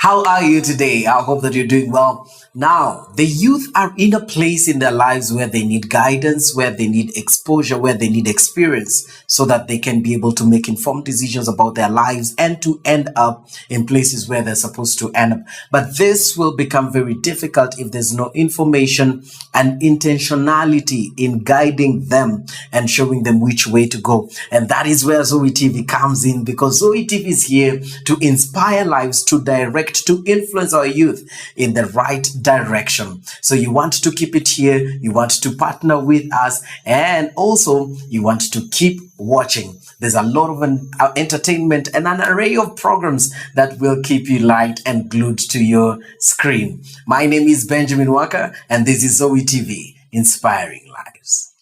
How are you today? I hope that you're doing well. Now, the youth are in a place in their lives where they need guidance, where they need exposure, where they need experience so that they can be able to make informed decisions about their lives and to end up in places where they're supposed to end up. But this will become very difficult if there's no information and intentionality in guiding them and showing them which way to go. And that is where Zoe TV comes in, because Zoe TV is here to inspire lives, to direct, to influence our youth in the right direction. So you want to keep it here, you want to partner with us, and also you want to keep watching. There's a lot of entertainment and an array of programs that will keep you light and glued to your screen. My name is Benjamin Walker, and this is Zoe TV, inspiring lives.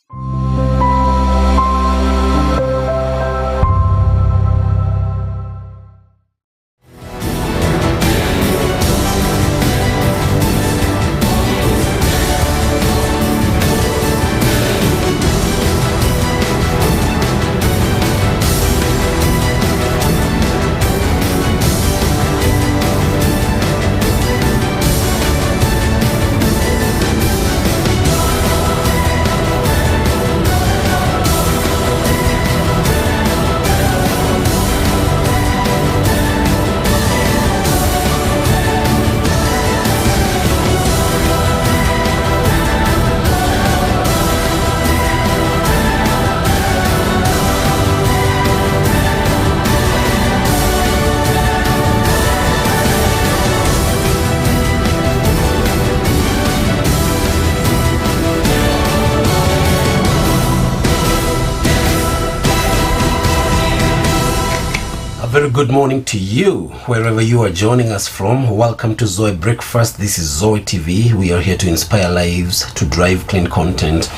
Very good morning to you, wherever you are joining us from. Welcome to Zoe Breakfast. This is Zoe TV. We are here to inspire lives, to drive clean content.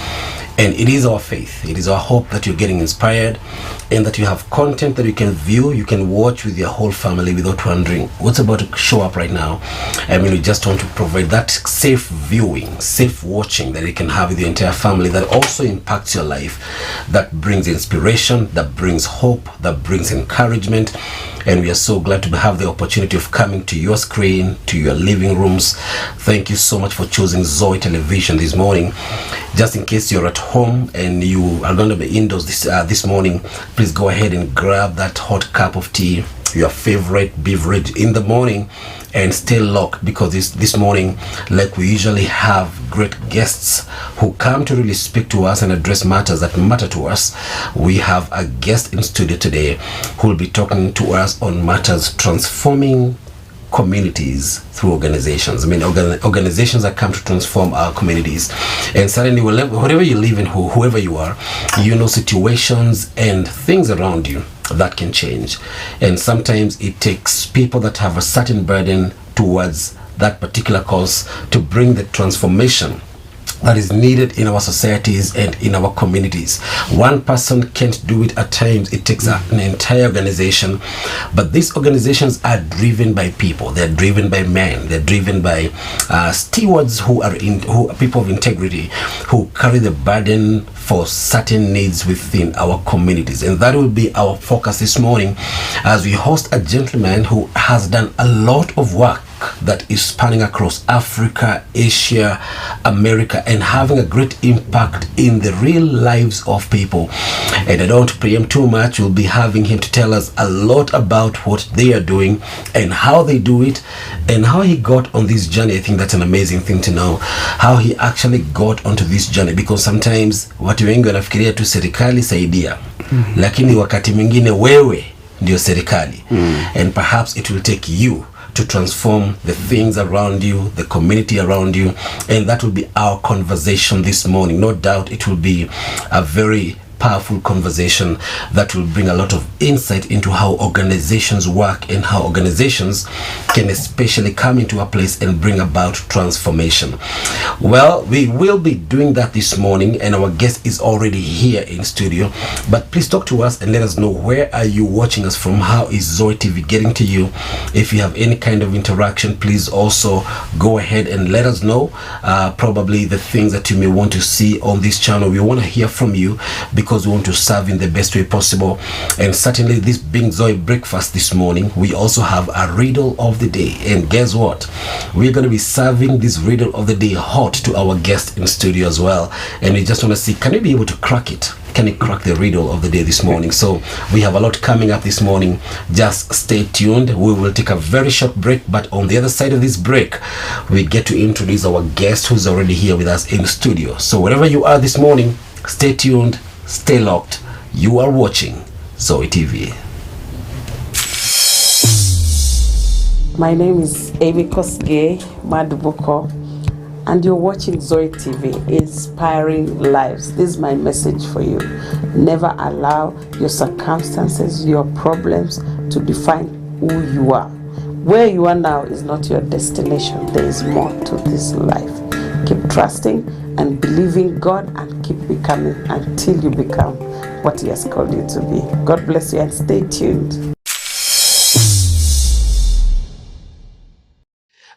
And it is our faith, it is our hope that you're getting inspired and that you have content that you can view, you can watch with your whole family without wondering what's about to show up right now. I mean, we just want to provide that safe viewing, safe watching that you can have with your entire family that also impacts your life, that brings inspiration, that brings hope, that brings encouragement. And we are so glad to have the opportunity of coming to your screen, to your living rooms. Thank you so much for choosing Zoe Television this morning. Just in case you're at home and you are going to be indoors this morning, please go ahead and grab that hot cup of tea, your favorite beverage in the morning, and stay locked, because this morning, like we usually have great guests who come to really speak to us and address matters that matter to us. We have a guest in studio today who will be talking to us on matters transforming communities through organizations. I mean, organizations that come to transform our communities. And suddenly, wherever you live and whoever you are, you know situations and things around you that can change. And sometimes it takes people that have a certain burden towards that particular cause to bring the transformation that is needed in our societies and in our communities. One person can't do it at times. It takes an entire organization. But these organizations are driven by people. They're driven by men. They're driven by stewards who are people of integrity, who carry the burden for certain needs within our communities. And that will be our focus this morning as we host a gentleman who has done a lot of work that is spanning across Africa, Asia, America, and having a great impact in the real lives of people. And I don't want to preempt too much. We'll be having him to tell us a lot about what they are doing and how they do it and how he got on this journey. I think that's an amazing thing to know, how he actually got onto this journey, because sometimes watu wengi wanafikiria tu serikali saidia, lakini wakati mwingine wewe ndio serikali. And perhaps it will take you to transform the things around you, the community around you, and that will be our conversation this morning. No doubt it will be a very powerful conversation that will bring a lot of insight into how organizations work and how organizations can especially come into a place and bring about transformation. Well, we will be doing that this morning, and our guest is already here in studio. But please talk to us and let us know, where are you watching us from? How is Zoe TV getting to you? If you have any kind of interaction, please also go ahead and let us know. Probably the things that you may want to see on this channel. We want to hear from you, because because we want to serve in the best way possible. And certainly, this being Zoe Breakfast this morning, we also have a riddle of the day. And guess what? We're going to be serving this riddle of the day hot to our guest in studio as well. And we just want to see, can you be able to crack it? Can you crack the riddle of the day this morning? So we have a lot coming up this morning. Just stay tuned. We will take a very short break, but on the other side of this break, we get to introduce our guest who's already here with us in the studio. So wherever you are this morning, stay tuned, stay locked. You are watching Zoe TV. My name is Amy Kosgei Madubuko, and you're watching Zoe TV, inspiring lives. This is my message for you. Never allow your circumstances, your problems to define who you are. Where you are now is not your destination. There is more to this life. Keep trusting and believing God, and keep becoming until you become what He has called you to be. God bless you, and stay tuned.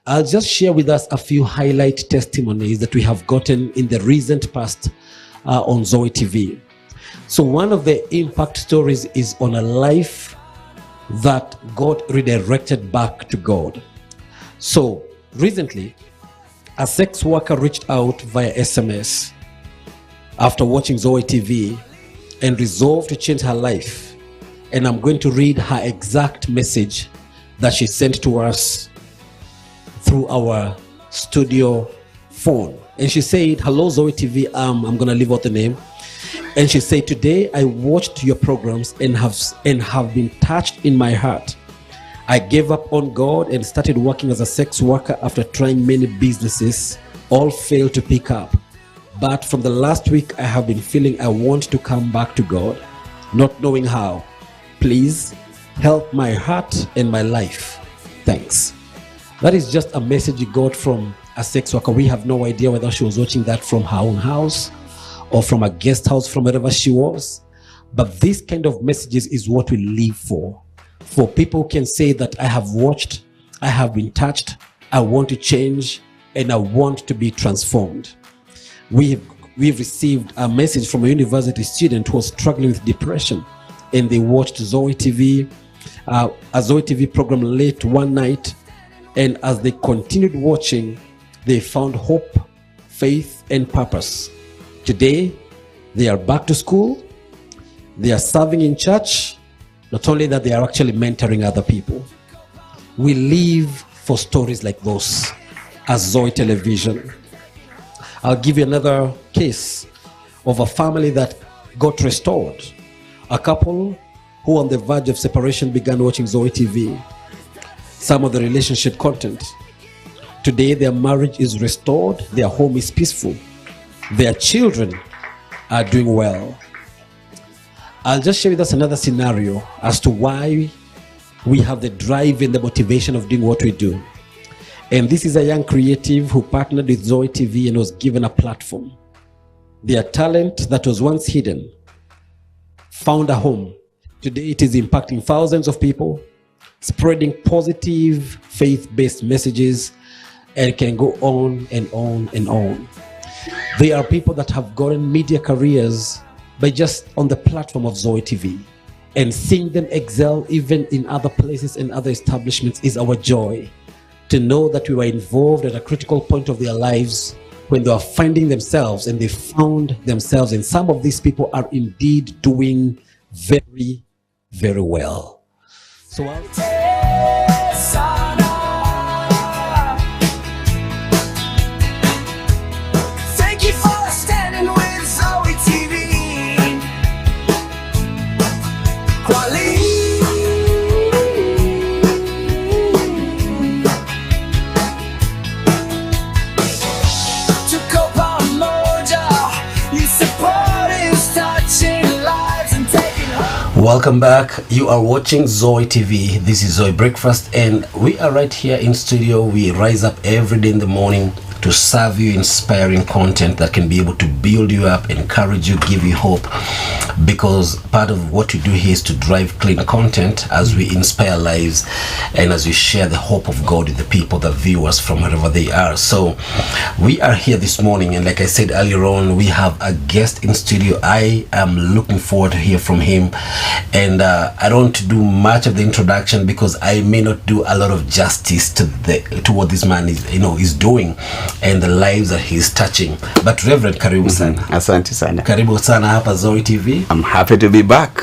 I'll just share with us a few highlight testimonies that we have gotten in the recent past on Zoe TV. So one of the impact stories is on a life that God redirected back to God. So recently, a sex worker reached out via SMS after watching Zoe TV and resolved to change her life. And I'm going to read her exact message that she sent to us through our studio phone. And she said, "Hello Zoe TV, I'm gonna leave out the name." And she said, "Today I watched your programs and have been touched in my heart. I gave up on God and started working as a sex worker after trying many businesses. All failed to pick up. But from the last week, I have been feeling I want to come back to God, not knowing how. Please help my heart and my life. Thanks." That is just a message you got from a sex worker. We have no idea whether she was watching that from her own house or from a guest house, from wherever she was. But this kind of messages is what we live for. For people who can say that I have watched, I have been touched, I want to change, and I want to be transformed. We've received a message from a university student who was struggling with depression, and they watched Zoe TV, a Zoe TV program late one night. And as they continued watching, they found hope, faith, and purpose. Today, they are back to school. They are serving in church. Not only that, they are actually mentoring other people. We live for stories like those as Zoe Television. I'll give you another case of a family that got restored. A couple who on the verge of separation began watching Zoe TV. Some of the relationship content. Today, their marriage is restored, their home is peaceful, their children are doing well. I'll just share with us another scenario as to why we have the drive and the motivation of doing what we do. And this is a young creative who partnered with Zoe TV and was given a platform. Their talent that was once hidden found a home. Today, it is impacting thousands of people, spreading positive faith-based messages, and can go on and on and on. They are people that have gotten media careers by just on the platform of Zoe TV, and seeing them excel even in other places and other establishments is our joy. To know that we were involved at a critical point of their lives when they are finding themselves, and they found themselves, and some of these people are indeed doing very, very well. So thank you for standing with Zoe TV. To Copa Moja, you support is touching lives and taking home. welcome back. You are watching Zoe TV. This is Zoe Breakfast, and we are right here in studio. We rise up every day in the morning to serve you inspiring content that can be able to build you up, encourage you, give you hope, because part of what we do here is to drive clean content as we inspire lives and as we share the hope of God with the people that view us from wherever they are. So we are here this morning, and like I said earlier on, we have a guest in studio. I am looking forward to hear from him, and I don't want to do much of the introduction because I may not do a lot of justice to what this man is doing and the lives that he's touching. But Reverend, karibu sana. Asante sana. Karibu sana hapa Zoe TV. I'm happy to be back.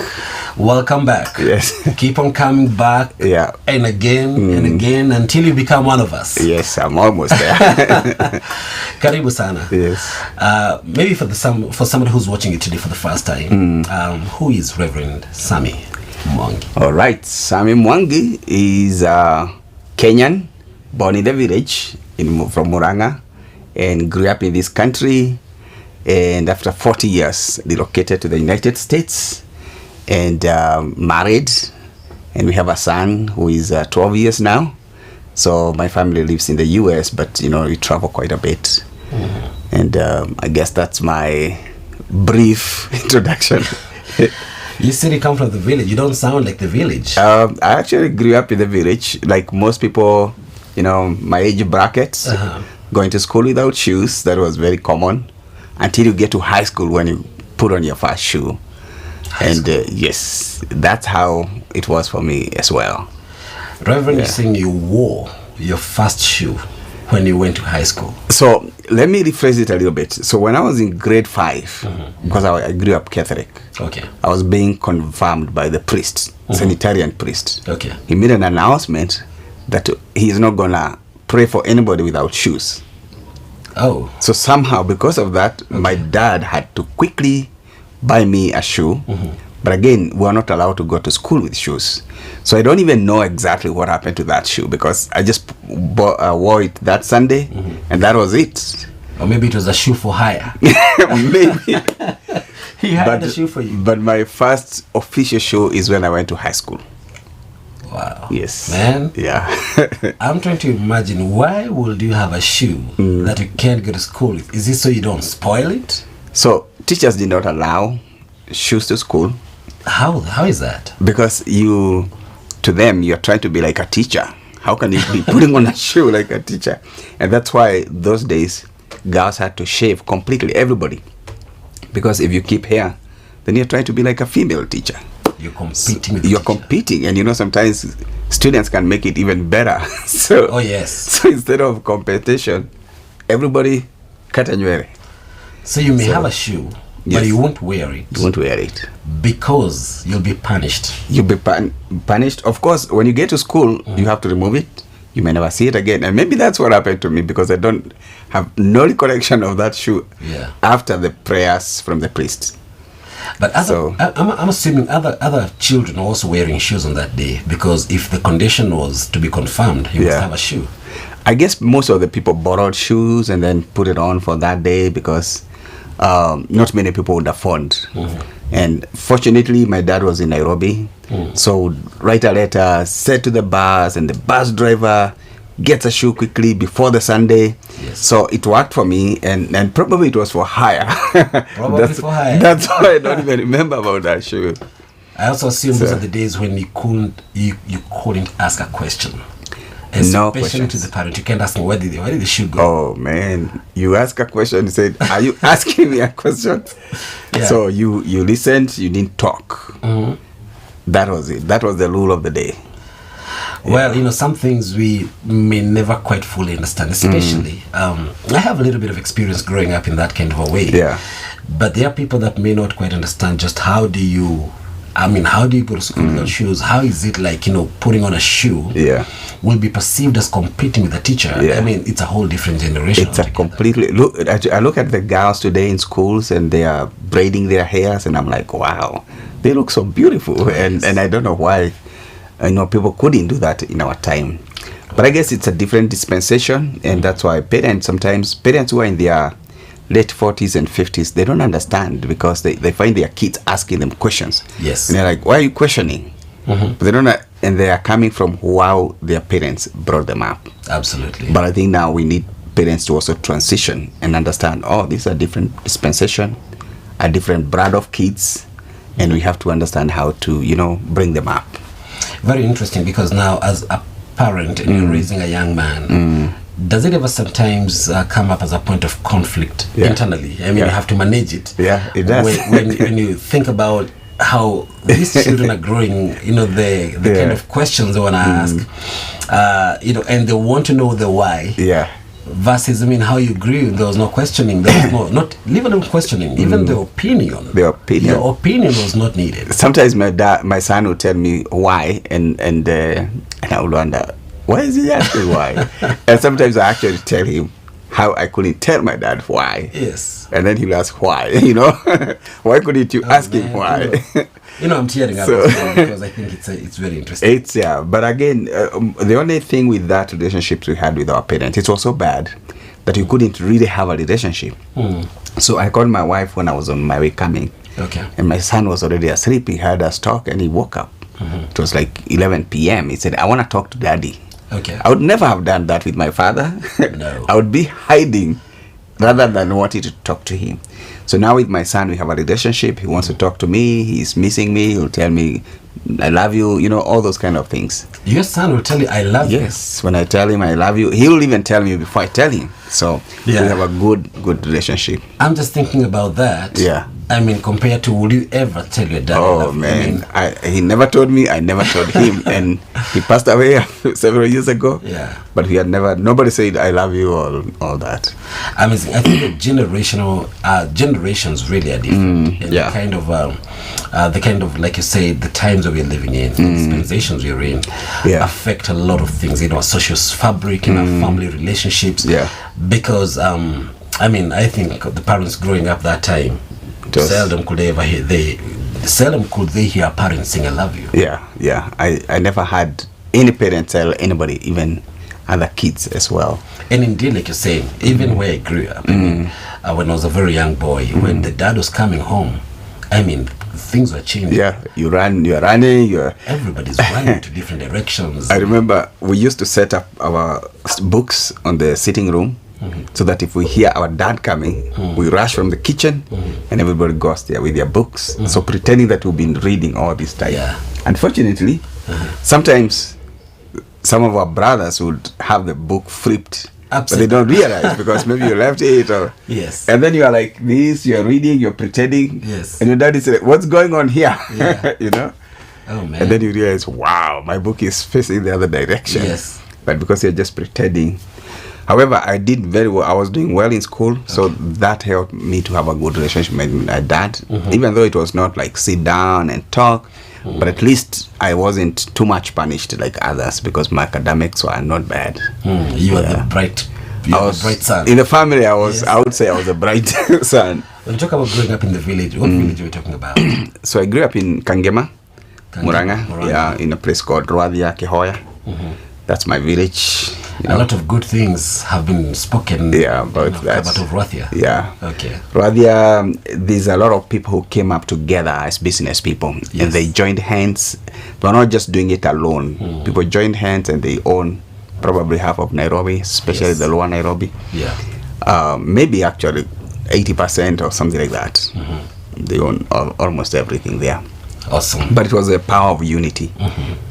Welcome back. Yes. Keep on coming back. Yeah. And again and again until you become one of us. Yes, I'm almost there. Karibu sana. Yes. Maybe for somebody who's watching it today for the first time, who is Reverend Sammy Mwangi? All right. Sammy Mwangi is Kenyan, born in the village from Muranga, and grew up in this country. And after 40 years, relocated to the United States and married. And we have a son who is 12 years now. So my family lives in the US, but we travel quite a bit. And I guess that's my brief introduction. You said you come from the village. You don't sound like the village. I actually grew up in the village, like most people, my age brackets, going to school without shoes. That was very common until you get to high school when you put on your first shoe. Yes, that's how it was for me as well. Reverend, you're saying you wore your first shoe when you went to high school. So let me rephrase it a little bit. So when I was in grade 5, because I grew up Catholic, I was being confirmed by the priest, sanitarian priest. Okay. He made an announcement that he's not gonna pray for anybody without shoes. Oh. So somehow, because of that, my dad had to quickly buy me a shoe. But again, we are not allowed to go to school with shoes. So I don't even know exactly what happened to that shoe because I just wore it that Sunday and that was it. Or maybe it was a shoe for hire. Maybe. He hired a shoe for you. But my first official shoe is when I went to high school. Wow. Yes. Man. Yeah. I'm trying to imagine, why would you have a shoe that you can't go to school with? Is it so you don't spoil it? So teachers did not allow shoes to school. How is that? Because to them, you're trying to be like a teacher. How can you be putting on a shoe like a teacher? And that's why those days, girls had to shave completely, everybody. Because if you keep hair, then you're trying to be like a female teacher. You're competing with the You're teacher. competing, and sometimes students can make it even better. So, oh, yes. So instead of competition, everybody cut and wear it. So you may have a shoe, yes, but you won't wear it. You won't wear it. Because you'll be punished. You'll be punished. Of course, when you get to school, you have to remove it. You may never see it again. And maybe that's what happened to me because I don't have no recollection of that shoe after the prayers from the priest. But I'm assuming other children are also wearing shoes on that day because if the condition was to be confirmed, you must have a shoe. I guess most of the people borrowed shoes and then put it on for that day because not many people would afford. And fortunately, my dad was in Nairobi, so would write a letter, send to the bus, and the bus driver gets a shoe quickly before the Sunday. Yes. So it worked for me, and probably it was for hire. Probably for hire. That's why I don't even remember about that shoe. I also assume those are the days when you couldn't ask a question. No Especially questions. to the parent. You can't ask them, where did the shoe go? Oh man, you ask a question, you said, are you asking me a question? So you listened, you didn't talk. That was it. That was the rule of the day. Well, some things we may never quite fully understand, especially I have a little bit of experience growing up in that kind of a way. Yeah. But there are people that may not quite understand just how do you go to school without shoes? How is it like, putting on a shoe will be perceived as competing with a teacher? I mean, it's a whole different generation. It's a completely, I look at the girls today in schools and they are braiding their hairs and I'm like, wow, they look so beautiful. And I don't know why, people couldn't do that in our time. But I guess it's a different dispensation, and that's why parents who are in their late 40s and 50s, they don't understand because they find their kids asking them questions. Yes. And they're like, why are you questioning? But they don't, and they are coming from how their parents brought them up. Absolutely. But I think now we need parents to also transition and understand, oh, these are different dispensation, a different breed of kids, and we have to understand how to, bring them up. Very interesting, because now as a parent and you're raising a young man, does it ever sometimes come up as a point of conflict internally? I mean, you have to manage it. Yeah, it does. When you think about how these children are growing, the kind of questions they want to ask, and they want to know the why. Yeah. Versus, how you grew, there was no questioning. There was not even questioning, even the opinion. The opinion. Your opinion was not needed. Sometimes my son would tell me why, and I would wonder, why is he asking why? And sometimes I actually tell him how I couldn't tell my dad why. Yes. And then he'll ask why, why couldn't you ask him why? I'm tearing up because I think it's very interesting. But again, the only thing with that relationships we had with our parents, it's also bad that you couldn't really have a relationship. So I called my wife when I was on my way coming. Okay. And my son was already asleep. He heard us talk and he woke up. It was like 11 p.m. He said, I want to talk to daddy. Okay. I would never have done that with my father. No. I would be hiding rather than wanting to talk to him. So now with my son, we have a relationship. He wants to talk to me. He's missing me. He'll tell me, I love you, all those kind of things. Your son will tell you, I love you. Yes, when I tell him I love you, he'll even tell me before I tell him. So we have a good relationship. I'm just thinking about that. Yeah. Compared to, would you ever tell your dad? Oh man, he never told me. I never told him, and he passed away several years ago. Yeah. But nobody said I love you or all that. Amazing. I think the generations really are different. And the kind of, like you say, the times that we're living in, the dispensations we're in, affect a lot of things. Our social fabric, our family relationships. Yeah. Because I think the parents growing up that time, seldom could they hear parents sing I love you. Yeah. I never had any parent tell anybody, even other kids as well. And indeed, like you're saying, even where I grew up, when I was a very young boy, when the dad was coming home, things were changing. Yeah, you're running. Everybody's running to different directions. I remember we used to set up our books on the sitting room. So that if we hear our dad coming, we rush from the kitchen and everybody goes there with their books. So pretending that we've been reading all this time. Yeah. Unfortunately, sometimes some of our brothers would have the book flipped. But they don't realize because maybe you left it or yes. And then you are like this, you're reading, you're pretending. Yes. And your dad is like, what's going on here? Yeah. Oh man. And then you realize, wow, my book is facing the other direction. Yes. But because you're just pretending. However, I did very well. I was doing well in school, so that helped me to have a good relationship with my dad. Even though it was not like sit down and talk, but at least I wasn't too much punished like others because my academics were not bad. You are the bright son. In the family, I would say I was a bright son. When you talk about growing up in the village, what village are we talking about? So I grew up in Kangema, Muranga, in a place called Rwadia, Kehoya. That's my village. A lot of good things have been spoken about that. About Rwadia. Yeah. Okay. Rwadia, there's a lot of people who came up together as business people. Yes. And they joined hands. They're not just doing it alone. People joined hands and they own probably half of Nairobi, especially the lower Nairobi. Yeah. Maybe actually 80% or something like that. They own almost everything there. Awesome. But it was a power of unity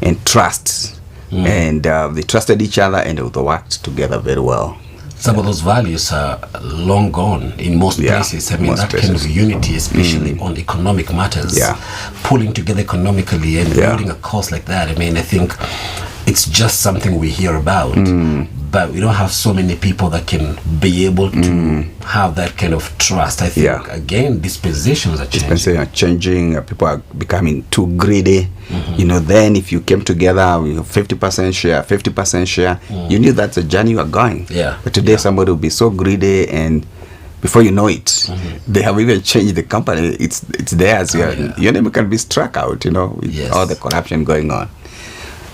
and trust. And they trusted each other and they worked together very well. Some of those values are long gone in most places. I mean, that kind of unity, especially on economic matters, pulling together economically and building a cause like that. I mean, I think it's just something we hear about, but we don't have so many people that can be able to have that kind of trust. I think, again, dispensations are changing. People are becoming too greedy. Then if you came together with 50% share, you knew that's the journey you are going. Yeah. But today somebody will be so greedy and before you know it, they have even changed the company. It's theirs. Your name can be struck out, with all the corruption going on.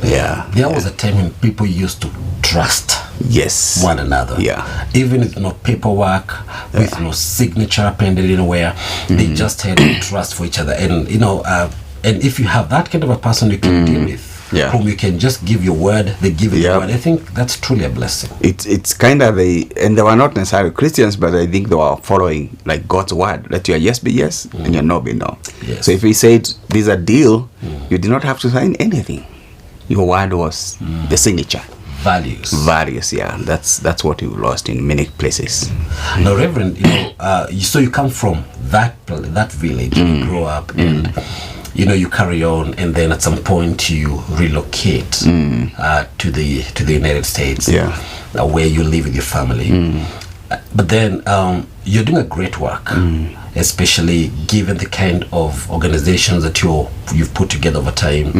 There was a time when people used to trust one another. Even with no paperwork, with no signature appended anywhere, they just had trust for each other. And and if you have that kind of a person you can deal with, whom you can just give your word, they give you the word. I think that's truly a blessing. It's kind of and they were not necessarily Christians, but I think they were following like God's word. Let your yes be yes and your no be no. Yes. So if we said this is a deal, you did not have to sign anything. Your word was the signature. Values, yeah. That's what you lost in many places. Now, Reverend, so you come from that village, you grow up, and you carry on, and then at some point you relocate to the United States, where you live with your family. But then you're doing a great work, especially given the kind of organizations that you've put together over time.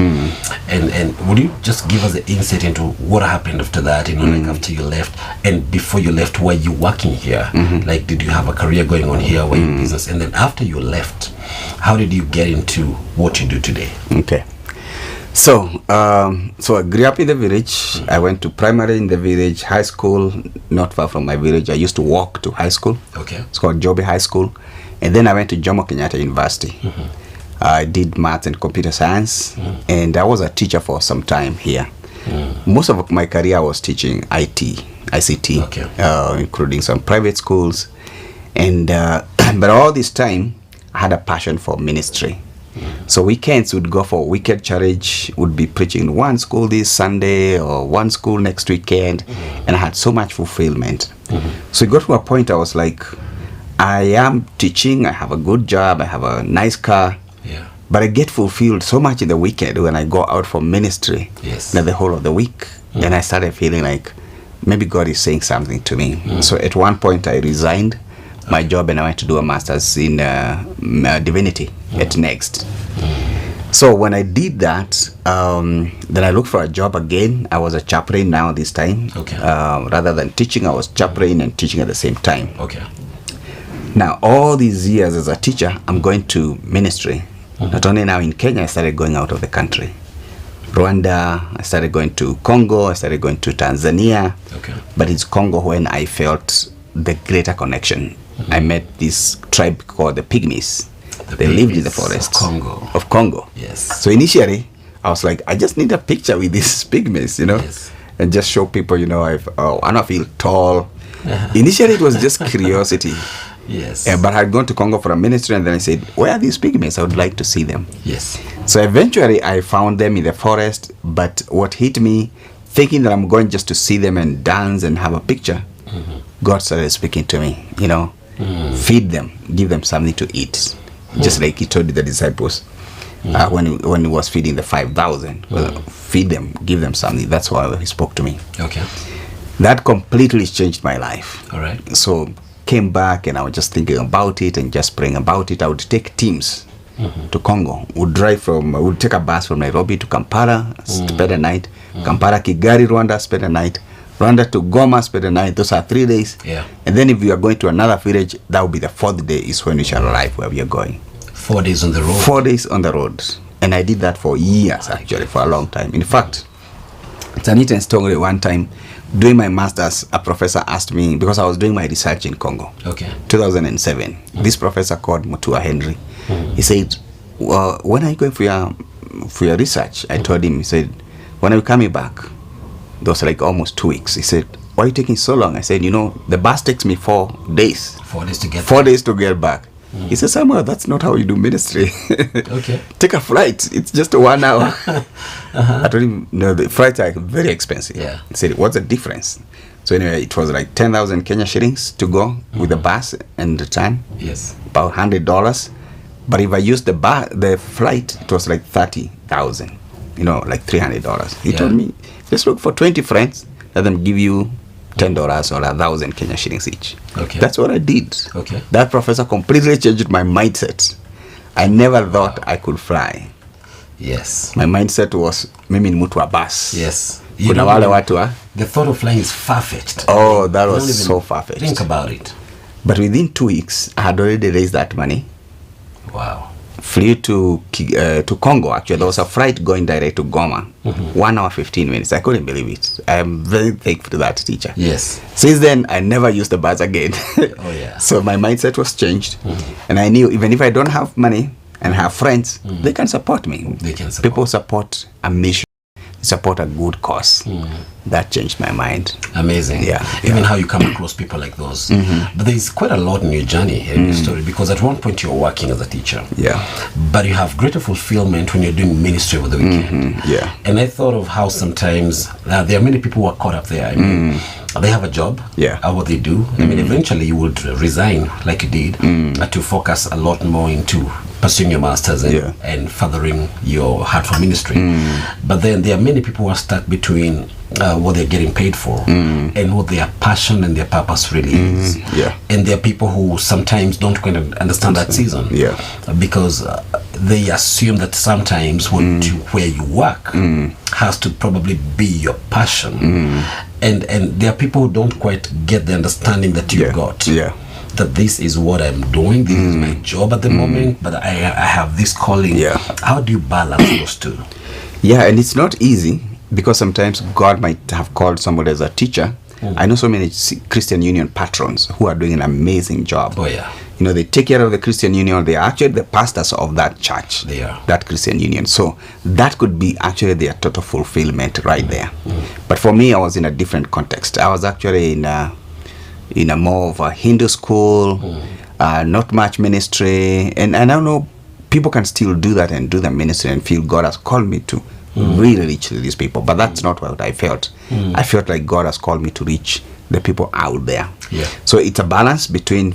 And would you just give us the insight into what happened after that, like after you left, and before you left, were you working here? Like, did you have a career going on here? Were you in business? And then after you left, how did you get into what you do today? Okay. So I grew up in the village. I went to primary in the village, high school not far from my village. I used to walk to high school. Okay. It's called Joby High School. And then I went to Jomo Kenyatta University. I did maths and computer science, and I was a teacher for some time here. Most of my career I was teaching ICT, including some private schools. And but all this time, I had a passion for ministry. So weekends would go for weekend church, would be preaching one school this Sunday or one school next weekend, and I had so much fulfillment. So it got to a point I was like, I am teaching, I have a good job, I have a nice car, but I get fulfilled so much in the weekend when I go out for ministry, than the whole of the week. And I started feeling like maybe God is saying something to me. So at one point I resigned my job and I went to do a master's in divinity at Next. So when I did that, then I looked for a job again. I was a chaplain now this time. Rather than teaching, I was chaplain and teaching at the same time. Now all these years as a teacher, I'm going to ministry. Not only now in Kenya, I started going out of the country. Rwanda, I started going to Congo, I started going to Tanzania. But it's Congo when I felt the greater connection. I met this tribe called the Pygmies. They lived in the forest of Congo. So initially, I was like, I just need a picture with these Pygmies, and just show people, I don't feel tall. Initially, it was just curiosity. But I had gone to Congo for a ministry, and then I said, where are these Pygmies? I would like to see them. So eventually, I found them in the forest. But what hit me, thinking that I'm going just to see them and dance and have a picture, God started speaking to me, feed them, give them something to eat. Just like he told the disciples when he was feeding the 5,000. Feed them, give them something. That's why he spoke to me. That completely changed my life. So came back and I was just thinking about it and just praying about it. I would take teams to Congo. Would take a bus from Nairobi to Kampala, spend a night. Kampala, Kigali, Rwanda, spend a night. Rwanda to Goma, spend a night. Those are 3 days. And then if we are going to another village, that will be the 4th day is when we shall arrive where we are going. 4 days on the road? 4 days on the road. And I did that for years, actually, for a long time. In fact, it's an interesting story. One time, doing my master's, a professor asked me, because I was doing my research in Congo, 2007. This professor called Mutua Henry. He said, well, when are you going for your research? I told him, he said, when are you coming back? It was like almost 2 weeks. He said, why are you taking so long? I said, the bus takes me 4 days. 4 days to get 4 days to get back. He said, Samuel, that's not how you do ministry. Take a flight. It's just 1 hour. I told him, no, the flights are very expensive. He said, what's the difference? So anyway, it was like 10,000 Kenya shillings to go with the bus and return. About $100. But if I used the flight, it was like 30,000. Like $300. He told me, just look for 20 friends, let them give you $10 or 1,000 Kenya shillings each. That's what I did. That professor completely changed my mindset. I never thought I could fly. My mindset was, mimi ni mtu wa bus. Kuna wale watu the thought of flying is far-fetched. Oh, that was so far-fetched. Think about it. But within 2 weeks, I had already raised that money. Flew to Congo, actually. There was a flight going direct to Goma. 1 hour, 15 minutes. I couldn't believe it. I am very thankful to that teacher. Since then, I never used the bus again. So my mindset was changed. And I knew even if I don't have money and have friends, they can support me. People support a mission. support a good cause. That changed my mind. Amazing. Yeah. Even how you come across people like those. But there's quite a lot in your journey, in your story, because at one point you're working as a teacher. Yeah. But you have greater fulfillment when you're doing ministry over the weekend. Yeah. And I thought of how sometimes there are many people who are caught up there. I mean, they have a job, what they do. I mean, eventually you would resign like you did to focus a lot more into pursuing your masters and furthering your heart for ministry. But then there are many people who are stuck between what they're getting paid for and what their passion and their purpose really is. And there are people who sometimes don't quite understand that season because they assume that sometimes where you work has to probably be your passion. And there are people who don't quite get the understanding that you've got. That this is what I'm doing, this is my job at the moment, but I have this calling. How do you balance those two? Yeah, and it's not easy because sometimes God might have called somebody as a teacher. I know so many Christian Union patrons who are doing an amazing job. Oh yeah. You know, they take care of the Christian Union. They are actually the pastors of that church. They are. That Christian Union. So that could be actually their total fulfillment right there. But for me, I was in a different context. I was actually in a more of a Hindu school, not much ministry. And I don't know, people can still do that and do the ministry and feel God has called me to really reach these people. But that's not what I felt. I felt like God has called me to reach the people out there. So it's a balance between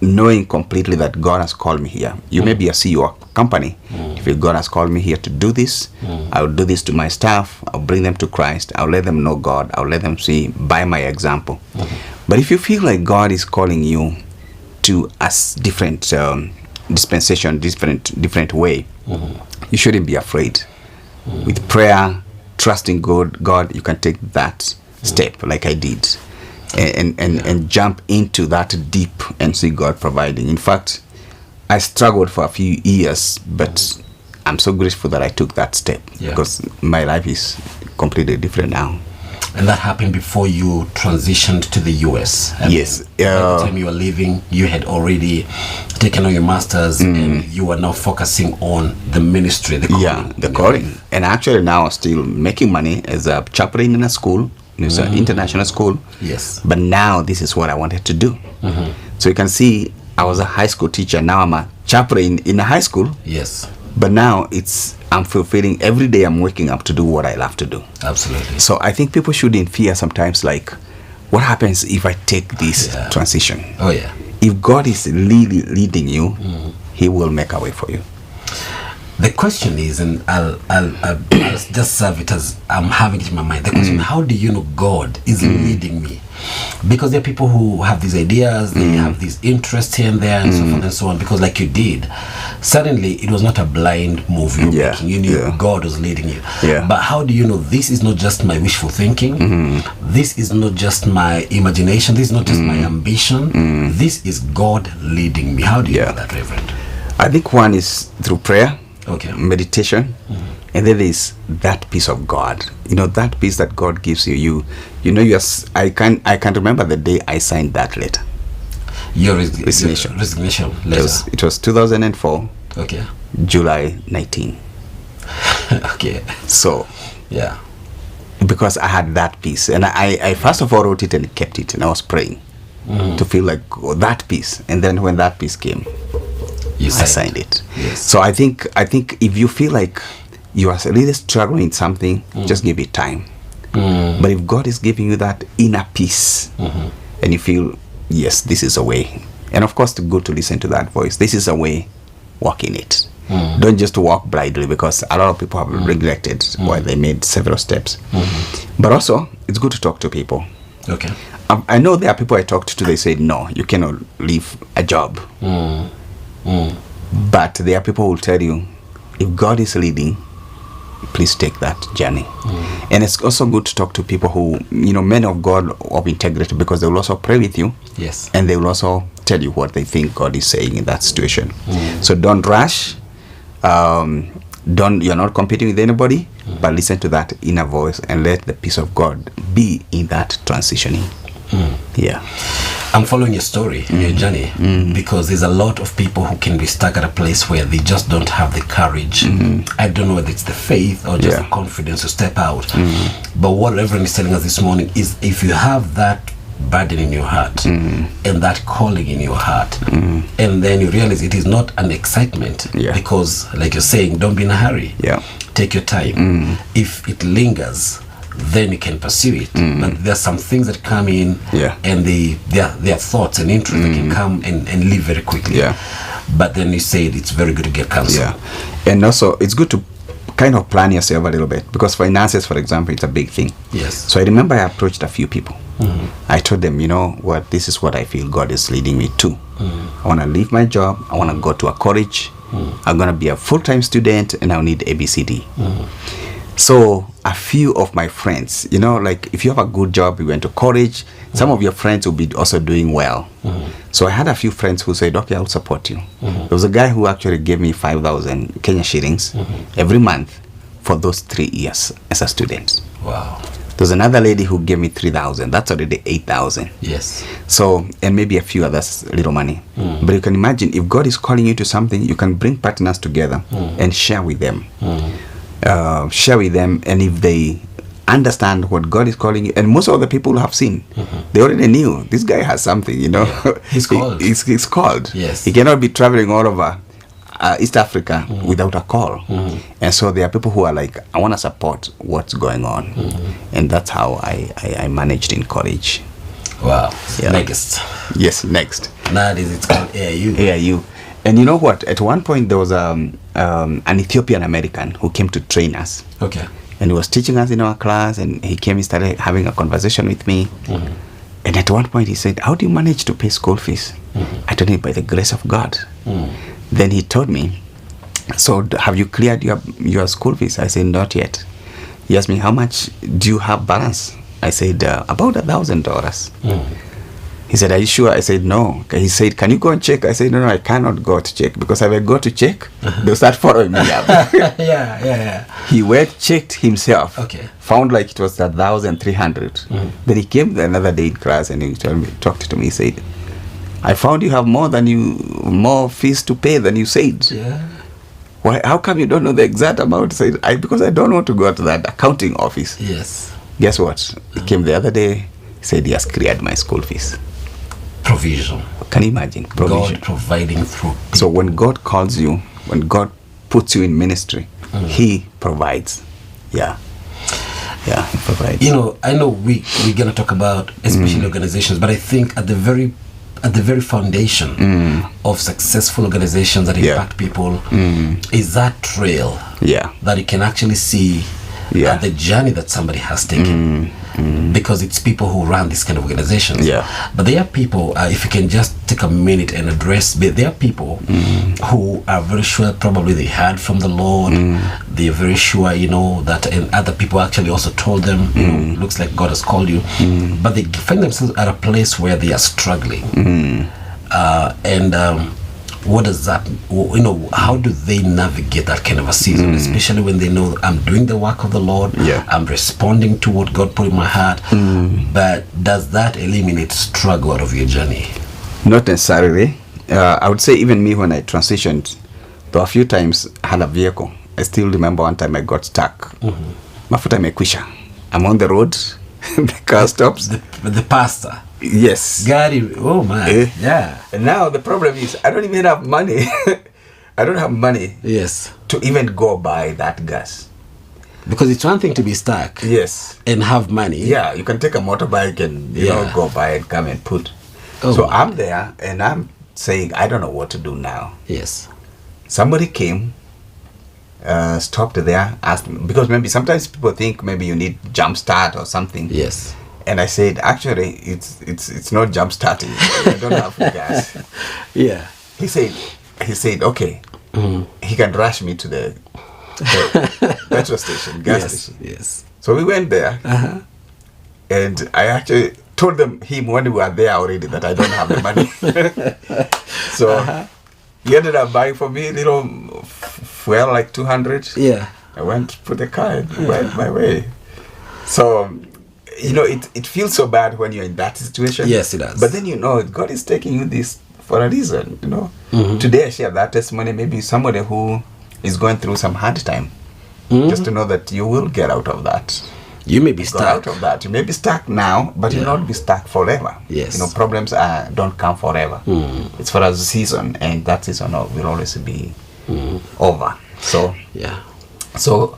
knowing completely that God has called me here. You may be a CEO of a company. If God has called me here to do this, I'll do this to my staff. I'll bring them to Christ. I'll let them know God. I'll let them see by my example. But if you feel like God is calling you to a different dispensation, different way, you shouldn't be afraid. With prayer, trusting God, you can take that step like I did. And jump into that deep and see God providing. In fact, I struggled for a few years, but I'm so grateful that I took that step because my life is completely different now. And that happened before you transitioned to the US. Yes. By the time you were leaving, you had already taken on your masters and you were now focusing on the ministry, the calling. Yeah, the calling. And actually now I'm still making money as a chaplain in a school. It's an international school. Yes. But now this is what I wanted to do. So you can see I was a high school teacher. Now I'm a chaplain in a high school. Yes. But now I'm fulfilling every day. I'm waking up to do what I love to do. Absolutely. So I think people shouldn't fear sometimes, like, what happens if I take this transition? Oh yeah. If God is really leading you, He will make a way for you. The question is, and I'll just serve it as I'm having it in my mind. The question: how do you know God is leading me? Because there are people who have these ideas, they have these interests here and there, and so forth and so on. Because, like you did, suddenly it was not a blind move you're making. You knew God was leading you. But how do you know this is not just my wishful thinking? This is not just my imagination. This is not just my ambition. This is God leading me. How do you know that, Reverend? I think one is through prayer. Meditation, and then there's that peace of God. You know, that peace that God gives you. You know, I can't remember the day I signed that letter. Your resignation letter. It was 2004. Okay. July 19. Okay. So because I had that peace, and I first of all wrote it and kept it, and I was praying to feel like that peace, and then when that peace came, I signed it. Yes. So I think if you feel like you are really struggling with something, just give it time. But if God is giving you that inner peace, and you feel, yes, this is a way, and of course, it's good to listen to that voice. This is a way, walk in it. Don't just walk blindly, because a lot of people have regretted why they made several steps. But also, it's good to talk to people. Okay. I know there are people I talked to, they say, no, you cannot leave a job. But there are people who will tell you, if God is leading, please take that journey. And it's also good to talk to people who, you know, men of God of integrity, because they will also pray with you. Yes. And they will also tell you what they think God is saying in that situation. So don't rush. You're not competing with anybody, but listen to that inner voice and let the peace of God be in that transitioning. Yeah. I'm following your story, your journey, because there's a lot of people who can be stuck at a place where they just don't have the courage. I don't know whether it's the faith or just the confidence to step out. But what Reverend is telling us this morning is, if you have that burden in your heart and that calling in your heart, and then you realize it is not an excitement, because like you're saying, don't be in a hurry. Take your time. If it lingers, then you can pursue it. But there's some things that come in, and their thoughts and interests that can come and leave very quickly. But then you said it's very good to get counsel. And also it's good to kind of plan yourself a little bit, because finances, for example, it's a big thing. So I remember I approached a few people. I told them, you know what, this is what I feel God is leading me to. I want to leave my job. I want to go to a college. I'm going to be a full-time student, and I'll need ABCD. So a few of my friends, you know, like if you have a good job, you went to college, some of your friends will be also doing well. So I had a few friends who said, okay, I'll support you. There was a guy who actually gave me 5,000 Kenya shillings every month for those 3 years as a student. Wow. There's another lady who gave me 3,000. That's already 8,000. So, and maybe a few others, little money. But you can imagine, if God is calling you to something, you can bring partners together and share with them. And if they understand what God is calling you, and most of the people who have seen, they already knew this guy has something, you know. He's called. He's called. He cannot be traveling all over East Africa without a call. And so there are people who are like, I want to support what's going on. And that's how I managed in college. Wow. Next. Yes, next. Nowadays it's called AIU. AIU. And you know what? At one point there was an Ethiopian American who came to train us. And he was teaching us in our class, and he came and started having a conversation with me. And at one point he said, how do you manage to pay school fees? I told him, by the grace of God. Then he told me, so have you cleared your school fees? I said, not yet. He asked me, how much do you have balance? I said, about $1,000. He said, are you sure? I said, no. He said, can you go and check? I said, no, I cannot go to check, because if I go to check, they'll start following me up. He went, checked himself, found like it was 1,300. Then he came the another day in class, and he talked to me. He said, I found you have more fees to pay than you said. Why? How come you don't know the exact amount? I said, because I don't want to go to that accounting office. Guess what? He came the other day. He said he has cleared my school fees. Provision. Can you imagine? Provision. God providing through people. So when God calls you, when God puts you in ministry, He provides. He provides. You know, I know we're gonna talk about especially organizations, but I think at the very foundation of successful organizations that impact people is that trail that you can actually see the journey that somebody has taken. Because it's people who run this kind of organizations. But there are people, if you can just take a minute and address, there are people who are very sure probably they heard from the Lord. They're very sure, you know, that, and other people actually also told them, you know, looks like God has called you. But they find themselves at a place where they are struggling. What does that, you know, how do they navigate that kind of a season, especially when they know I'm doing the work of the Lord, I'm responding to what God put in my heart, but does that eliminate struggle out of your journey? Not necessarily. I would say even me, when I transitioned, there were a few times I had a vehicle. I still remember one time I got stuck. Mafuta imekwisha. I'm on the road, the car stops. The pastor. Yes. Gary, oh man. And now the problem is I don't even have money. I don't have money. To even go buy that gas. Because it's one thing to be stuck. And have money. You can take a motorbike and you know, go buy and come and put. So I'm there and I'm saying I don't know what to do now. Somebody came, stopped there, asked me, because maybe sometimes people think maybe you need jump start or something. And I said, actually, it's not jump starting. I don't have gas. He said, okay, he can rush me to the petrol station, gas station. So we went there, and I actually told him when we were there already that I don't have the money. So he ended up buying for me little fuel, like 200. I went to put the car and went my way. So you know, it feels so bad when you're in that situation. Yes, it does. But then you know God is taking you this for a reason. You know, Mm-hmm. today I share that testimony. Maybe somebody who is going through some hard time, just to know that you will get out of that. You may be Go out stuck. of that. You may be stuck now, but you'll not be stuck forever. Yes. You know, problems don't come forever. It's for a season, and that season will always be over. So Yeah. so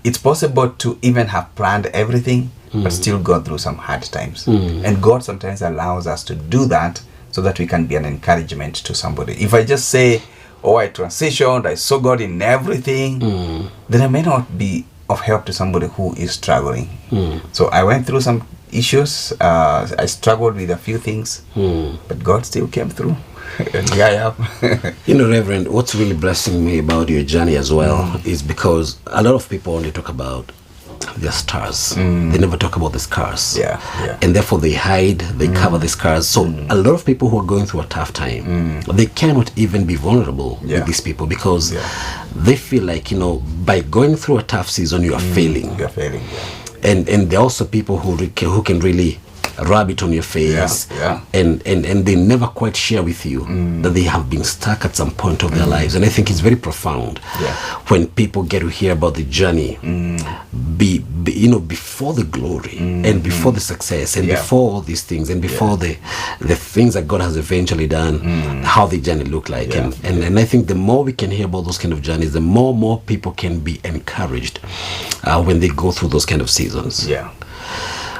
it's possible to even have planned everything, but still go through some hard times. And God sometimes allows us to do that so that we can be an encouragement to somebody. If I just say, oh, I transitioned, I saw God in everything, then I may not be of help to somebody who is struggling. So I went through some issues. I struggled with a few things, but God still came through. And here I am. You know, Reverend, what's really blessing me about your journey as well is because a lot of people only talk about their stars. They never talk about the scars. Yeah, yeah. And therefore they hide, they cover the scars. So a lot of people who are going through a tough time, they cannot even be vulnerable Yeah. with these people because they feel like, you know, by going through a tough season, you are failing. You're failing, yeah. And there are also people who can really rub it on your face, Yeah, and they never quite share with you that they have been stuck at some point of their lives. And I think it's very profound when people get to hear about the journey, you know, before the glory and before the success and before all these things and before the things that God has eventually done, how the journey looked like. And I think the more we can hear about those kind of journeys, the more people can be encouraged when they go through those kind of seasons. Yeah.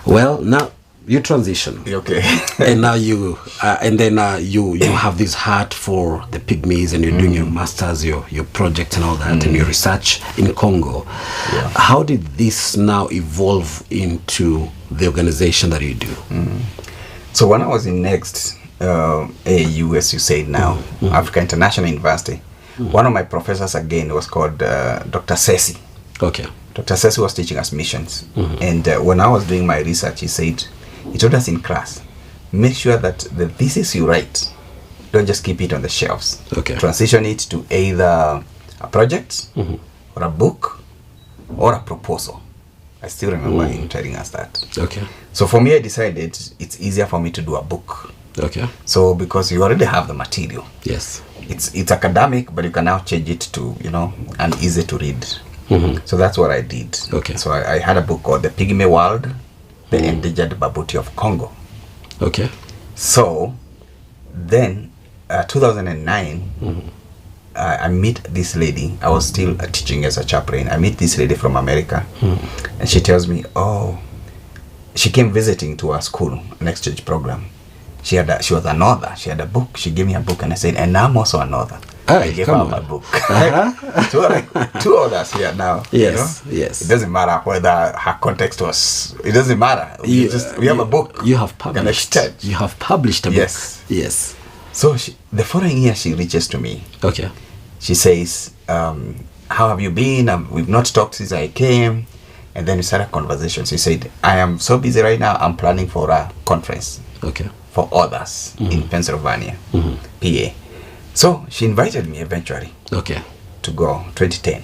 Well, now you transition. Okay. And now you have this heart for the pygmies, and you're doing your masters, your project and all that, and your research in Congo. Yeah. How did this now evolve into the organization that you do? So when I was in Next, AU, as you say now, Africa International University, one of my professors again was called Dr. Sesi. Okay. Dr. Sesi was teaching us missions. And when I was doing my research, he told us in class, make sure that the thesis you write, don't just keep it on the shelves. Okay. Transition it to either a project or a book or a proposal. I still remember him telling us that. Okay. So for me, I decided it's easier for me to do a book. Okay. So because you already have the material, Yes. it's academic, but you can now change it to, you know, an easy to read. So that's what I did. Okay. So I had a book called The Pygmy World, The Endangered Babuti of Congo. Okay. So then 2009, I meet this lady. I was still teaching as a chaplain. I meet this lady from America, and she tells me, oh, she came visiting to our school, an exchange program. She was an author. She had a book. She gave me a book, and I said, and I'm also an author. I gave her my book. So we're like two authors here now. Yes, you know? yes. It doesn't matter whether her context was. It doesn't matter. We have a book. You have published. You have published a book. Yes. Yes. So the following year, she reaches to me. Okay. She says, how have you been? We've not talked since I came. And then we started a conversation. She said, I am so busy right now. I'm planning for a conference. Okay. For others in Pennsylvania, PA. So she invited me eventually. Okay. To go 2010,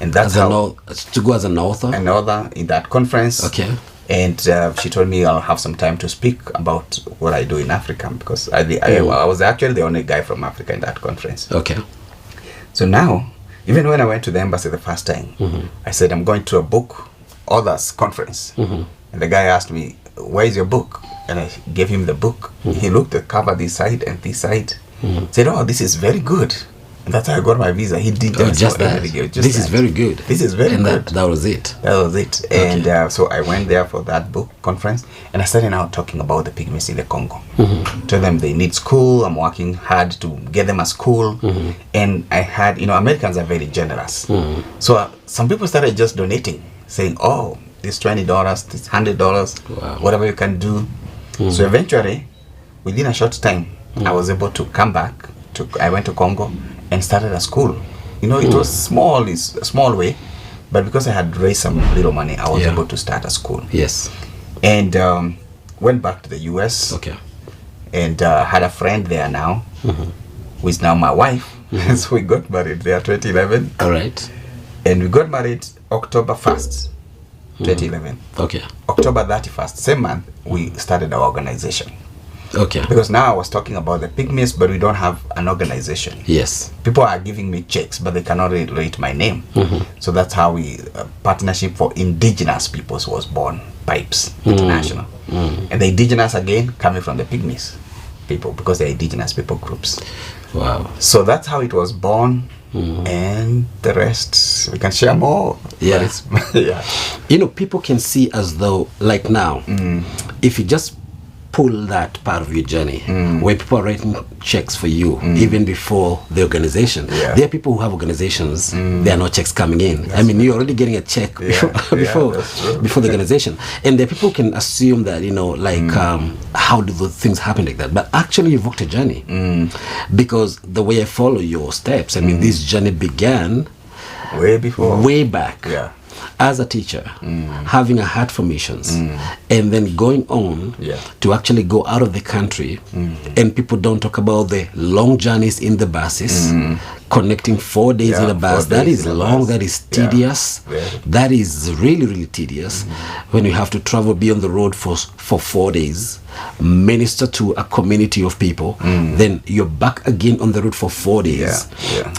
and that's to go as an author. An author in that conference. Okay. And she told me I'll have some time to speak about what I do in Africa, because I was actually the only guy from Africa in that conference. Okay. So now, even when I went to the embassy the first time, I said I'm going to a book authors conference, and the guy asked me, "Where is your book?" And I gave him the book. He looked at the cover, this side and this side. Said, "Oh, this is very good." And that's how I got my visa. He did just that. This is very good. This is very good. That was it. That was it. Okay. And so I went there for that book conference, and I started now talking about the pygmies in the Congo. Tell them they need school. I'm working hard to get them a school. And I had, Americans are very generous. So some people started just donating, saying, "Oh, this $20, this $100, whatever you can do." So eventually, within a short time, I was able to come back. I went to Congo and started a school. It was small, it's a small way, but because I had raised some little money, I was able to start a school. Yes. And went back to the US. Okay. And had a friend there now, who is now my wife. So we got married there 2011. All right. And we got married October 1st, 2011. Okay. October 31st, same month, we started our organization. Okay. Because now I was talking about the pygmies, but we don't have an organization. Yes. People are giving me checks, but they cannot rate my name. So that's how we partnership for indigenous peoples was born. Pipes International, and the indigenous again coming from the pygmies people because they're indigenous people groups. Wow. So that's how it was born, and the rest we can share more. Yeah. Yeah. You know, people can see as though, like now, if you just pull that part of your journey, where people are writing checks for you even before the organization. Yeah. There are people who have organizations, there are no checks coming in. I mean, you're already getting a check before before the organization. And there are people who can assume that, you know, like, how do those things happen like that? But actually, you've walked a journey. Because the way I follow your steps, I mean, this journey began way back. Yeah. As a teacher, having a heart for missions, and then going on to actually go out of the country, and people don't talk about the long journeys in the buses, connecting 4 days in a bus. That is long, that is tedious, that is really, really tedious, when you have to travel beyond the road for 4 days, minister to a community of people, then you're back again on the road for 4 days.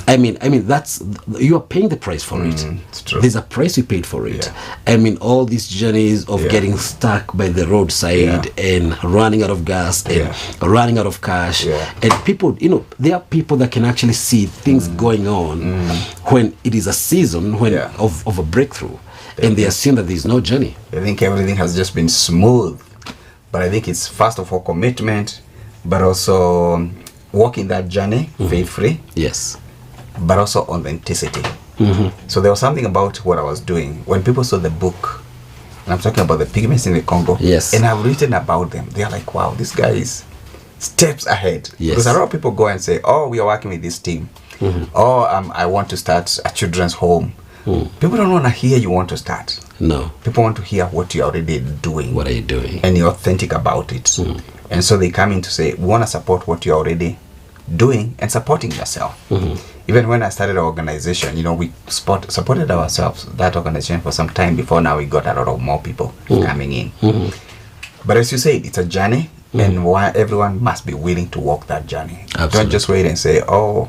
I mean that's, you are paying the price for it. It's true. There's a price you paid for it. I mean, all these journeys of getting stuck by the roadside and running out of gas and running out of cash, and people, you know, there are people that can actually see things going on when it is a season when of a breakthrough, and they assume that there's no journey. I think everything has just been smooth. But I think it's first of all commitment, but also walking that journey faith-free. Yes. But also authenticity. So there was something about what I was doing. When people saw the book, and I'm talking about the pygmies in the Congo, and I've written about them, they're like, wow, this guy is steps ahead. Because a lot of people go and say, oh, we are working with this team. Oh, I want to start a children's home. People don't want to hear you want to start. No. People want to hear what you're already doing. What are you doing? And you're authentic about it. And so they come in to say, we want to support what you're already doing and supporting yourself. Even when I started our organization, you know, we supported ourselves, that organization, for some time before now we got a lot of more people coming in. But as you said, it's a journey, and why everyone must be willing to walk that journey. Absolutely. Don't just wait and say, oh,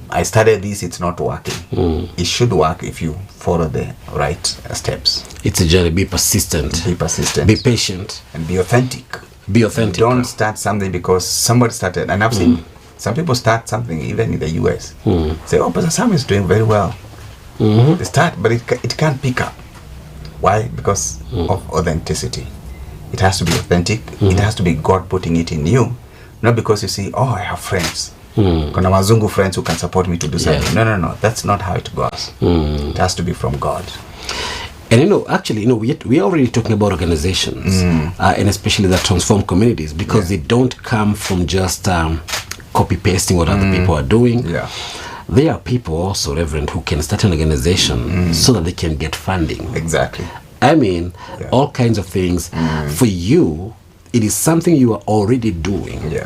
I started this, it's not working. It should work if you follow the right steps. It's a journey. Be persistent. Be persistent. Be patient. And be authentic. Be authentic. Don't start something because somebody started. And I've seen some people start something even in the US. Say, oh, Pastor Sam is doing very well. They start, but it can't pick up. Why? Because of authenticity. It has to be authentic. It has to be God putting it in you. Not because you see, oh, I have friends. Kuna wazungu friends who can support me to do something. No. That's not how it goes. It has to be from God. And you know, actually, you know, we are already talking about organizations, and especially that transform communities, because they don't come from just copy pasting what other people are doing. There are people also, Reverend, who can start an organization so that they can get funding. Exactly. I mean, all kinds of things. For you, it is something you are already doing.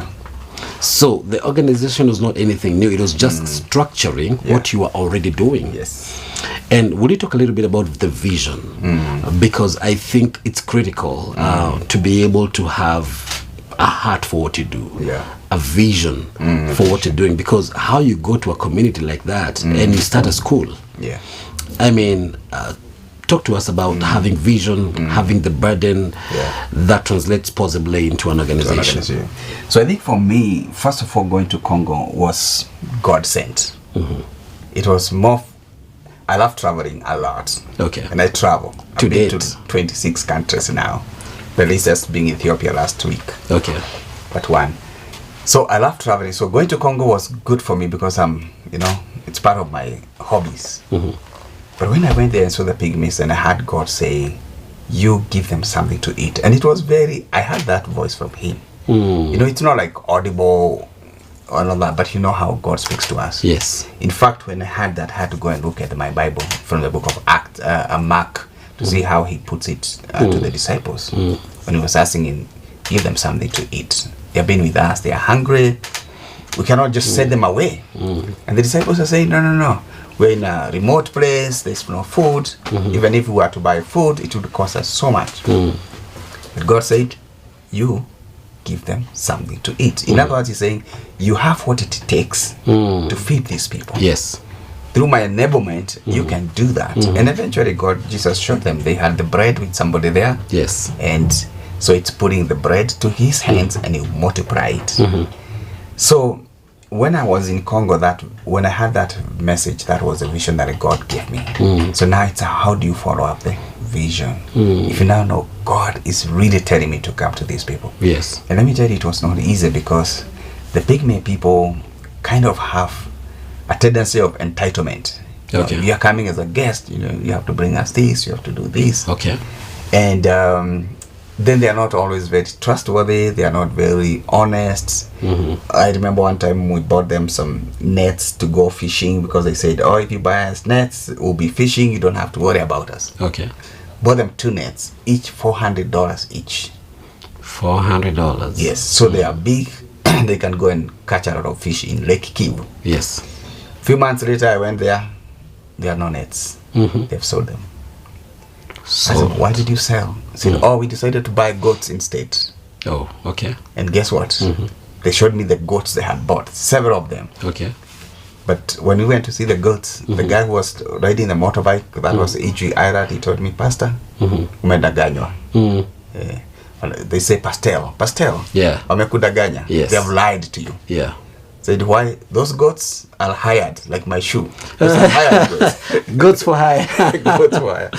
So the organization was not anything new. It was just structuring what you are already doing. And will you talk a little bit about the vision? Because I think it's critical to be able to have a heart for what you do, a vision for what you're doing. Because how you go to a community like that and you start a school, I mean, talk to us about having vision, having the burden that translates possibly into an organization. So I think for me, first of all, going to Congo was God sent. It was more. I love traveling a lot. And I travel. I've been to 26 countries now. The least just being Ethiopia last week. But one. So I love traveling. So going to Congo was good for me because you know, it's part of my hobbies. But when I went there and saw the pygmies, and I heard God saying, you give them something to eat. And it was I heard that voice from him. You know, it's not like audible or all that, but you know how God speaks to us. In fact, when I heard that, I had to go and look at my Bible from the book of Mark to see how he puts it to the disciples. When he was asking, give them something to eat. They've been with us, they are hungry. We cannot just send them away. And the disciples are saying, no. we're in a remote place, there's no food. Even if we were to buy food, it would cost us so much. But God said, you give them something to eat. In other words, he's saying, you have what it takes to feed these people. Yes. Through my enablement, you can do that. And eventually Jesus showed them. They had the bread with somebody there. Yes. And so it's putting the bread to his hands and he multiply it. So when I was in Congo, when I had that message, that was a vision that God gave me. So now it's how do you follow up the vision? If you now know God is really telling me to come to these people. Yes. And let me tell you, it was not easy because the Pygmy people kind of have a tendency of entitlement. Okay. You are coming as a guest, you have to bring us this, you have to do this. Okay. And then they are not always very trustworthy, they are not very honest. I remember one time we bought them some nets to go fishing because they said, oh, if you buy us nets, we'll be fishing, you don't have to worry about us. Okay. Bought them 2 nets, each $400 each. $400. Yes, so they are big, they can go and catch a lot of fish in Lake Kivu. Yes. Few months later, I went there. There are no nets. They've sold them. So, I said, why did you sell? I said, oh, we decided to buy goats instead. Oh, okay. And guess what? They showed me the goats they had bought, several of them. Okay. But when we went to see the goats, the guy who was riding the motorbike, that was E.G. Irat, he told me, Pastor, umedanganywa. They say pastel. Yeah. Wamekudanganya. Yes. They have lied to you. Yeah. Said, why? Those goats are hired, like my shoe. Those are hired goats. Goats for hire. Goats for hire.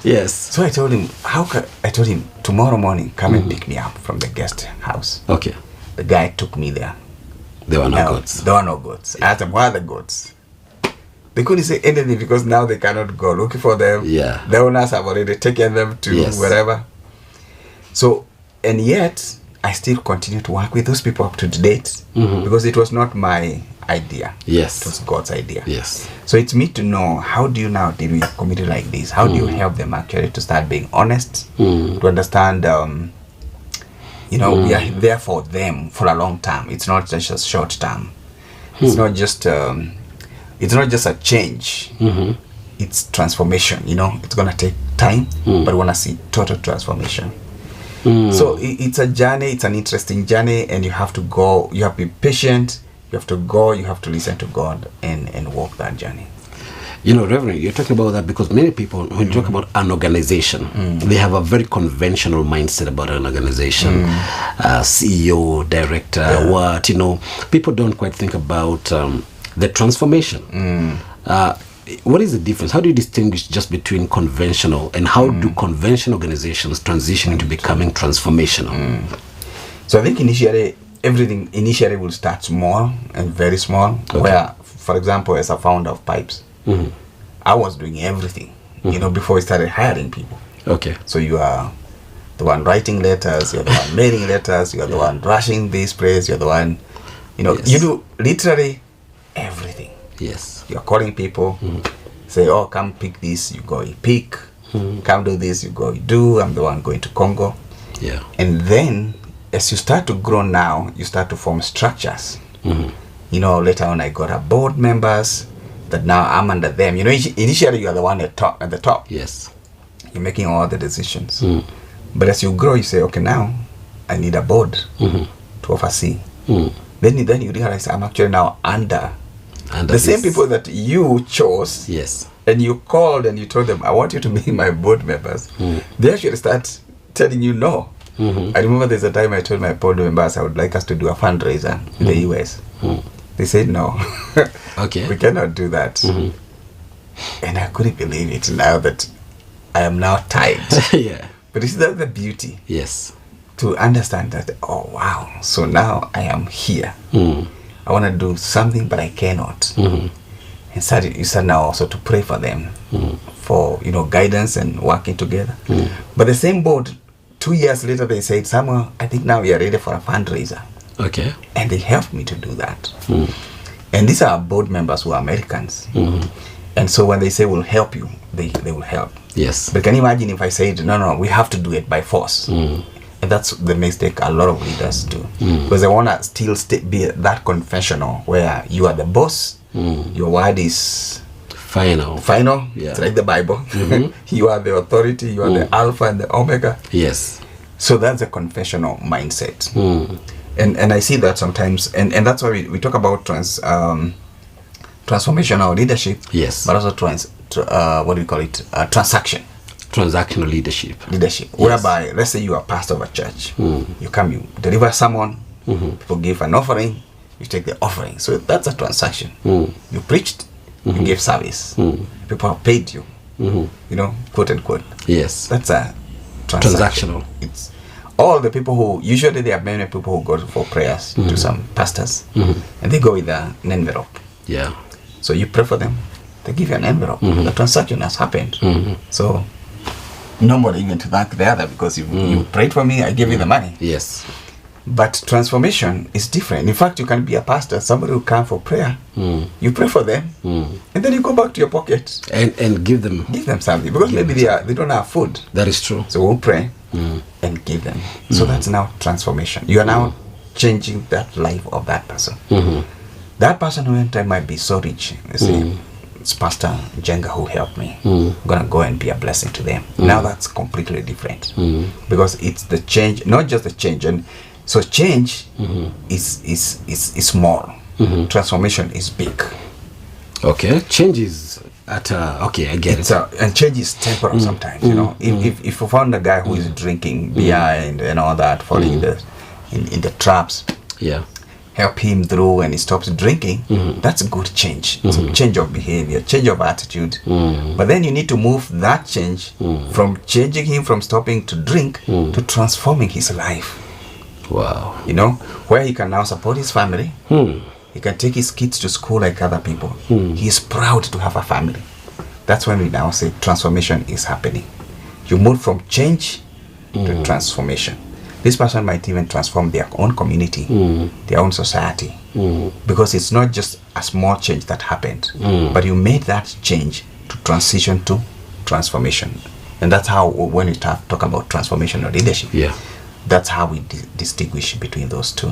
Yes. So I told him, I told him, tomorrow morning, come and pick me up from the guest house. Okay. The guy took me there. There were no goats. There were no goats. I asked them, where are the goats? They couldn't say anything because now they cannot go looking for them. Yeah. The owners have already taken them to wherever. So, and yet, I still continue to work with those people up to date because it was not my idea. Yes. It was God's idea. Yes. So it's me to know, how do you now deal with a community like this? How do you help them actually to start being honest, to understand, we are there for them for a long time. It's not just a short term. It's not just a change. It's transformation. It's gonna take time, but we wanna see total transformation. So it's a journey. It's an interesting journey, and you have to go. You have to be patient. You have to go. You have to listen to God and walk that journey. Reverend, you're talking about that because many people, when you talk about an organization, they have a very conventional mindset about an organization. CEO, director, what, people don't quite think about the transformation. What is the difference? How do you distinguish just between conventional and how do conventional organizations transition into becoming transformational? So I think everything initially will start small and very small. Okay. Where, for example, as a founder of Pipes, I was doing everything, before we started hiring people. Okay. So you are the one writing letters, you're the one mailing letters, you're the one rushing this place, you're the one, you do literally everything. Yes. You're calling people, say, oh, come pick this, you go, you pick. Come do this, you go, you do. I'm the one going to Congo. Yeah. And then, as you start to grow now, you start to form structures. Later on, I got a board members that now I'm under them. Initially, you are the one at the top. Yes. You're making all the decisions. But as you grow, you say, okay, now I need a board to oversee. Then you realize I'm actually now under the same people that you chose. Yes. And you called and you told them, I want you to be my board members. They actually start telling you no. I remember there's a time I told my board members I would like us to do a fundraiser in the US. They said no. Okay. We cannot do that. And I couldn't believe it now that I am now tied. Yeah. But is that the beauty? Yes. To understand that, oh wow, so now I am here. I want to do something, but I cannot. And you start now also to pray for them for guidance and working together. But the same board, 2 years later, they said, Samuel, I think now we are ready for a fundraiser. Okay. And they helped me to do that. And these are board members who are Americans. And so when they say we'll help you, they will help. Yes. But can you imagine if I said, no, we have to do it by force? And that's the mistake a lot of leaders do. Because they want to still be that conventional where you are the boss, your word is Final. Yeah. It's like the Bible. You are the authority, you are the Alpha and the Omega. Yes. So that's a confessional mindset. And I see that sometimes, and that's why we talk about transformational leadership. Yes. But also what do we call it? Transaction. Transactional leadership. Yes. Whereby, let's say you are pastor of a church. You come, you deliver someone, people give an offering, you take the offering. So that's a transaction. You preached, you gave service. People have paid you. You know, quote unquote. Yes. That's a transactional. It's all the people who, usually there are many people who go for prayers to some pastors, and they go with an envelope. Yeah. So you pray for them, they give you an envelope. The transaction has happened. So nobody even to thank the other because you prayed for me, I gave you the money. Yes. But transformation is different. In fact, you can be a pastor, somebody who come for prayer, you pray for them, and then you go back to your pocket and give them something because maybe they don't have food. That is true. So we'll pray and give them. So that's now transformation. You are now changing that life of that person. That person who one time might be so rich. You see, it's Pastor Jenga who helped me. I'm gonna go and be a blessing to them. Now that's completely different because it's the change, not just the change. And so change is small. Transformation is big. Okay, change is at okay, I get it. And change is temporal sometimes. You know, if you found a guy who is drinking beer and all that, falling in the traps, help him through and he stops drinking. That's a good change. It's a change of behavior, change of attitude. But then you need to move that change from changing him from stopping to drink to transforming his life. Wow. You know, where he can now support his family. He can take his kids to school like other people. He is proud to have a family. That's when we now say transformation is happening. You move from change to transformation. This person might even transform their own community, their own society. Because it's not just a small change that happened, but you made that change to transition to transformation. And that's how, when we talk about transformational leadership, that's how we distinguish between those two.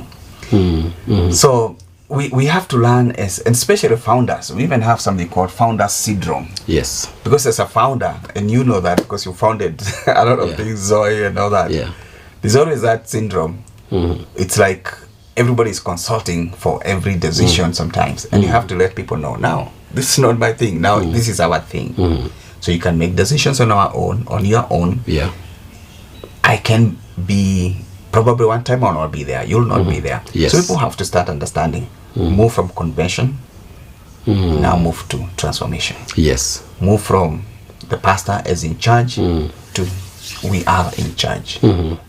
So we have to learn, and especially founders, we even have something called founder syndrome. Yes. Because as a founder, and you know that because you founded a lot of things, Zoe and all that, there's always that syndrome. It's like everybody's consulting for every decision sometimes, and you have to let people know, now, this is not my thing, now this is our thing. So you can make decisions on your own. I can be, probably one time I'll not be there, you'll not be there. So people have to start understanding. Move from convention, now move to transformation. Move from the pastor as in charge to we are in charge.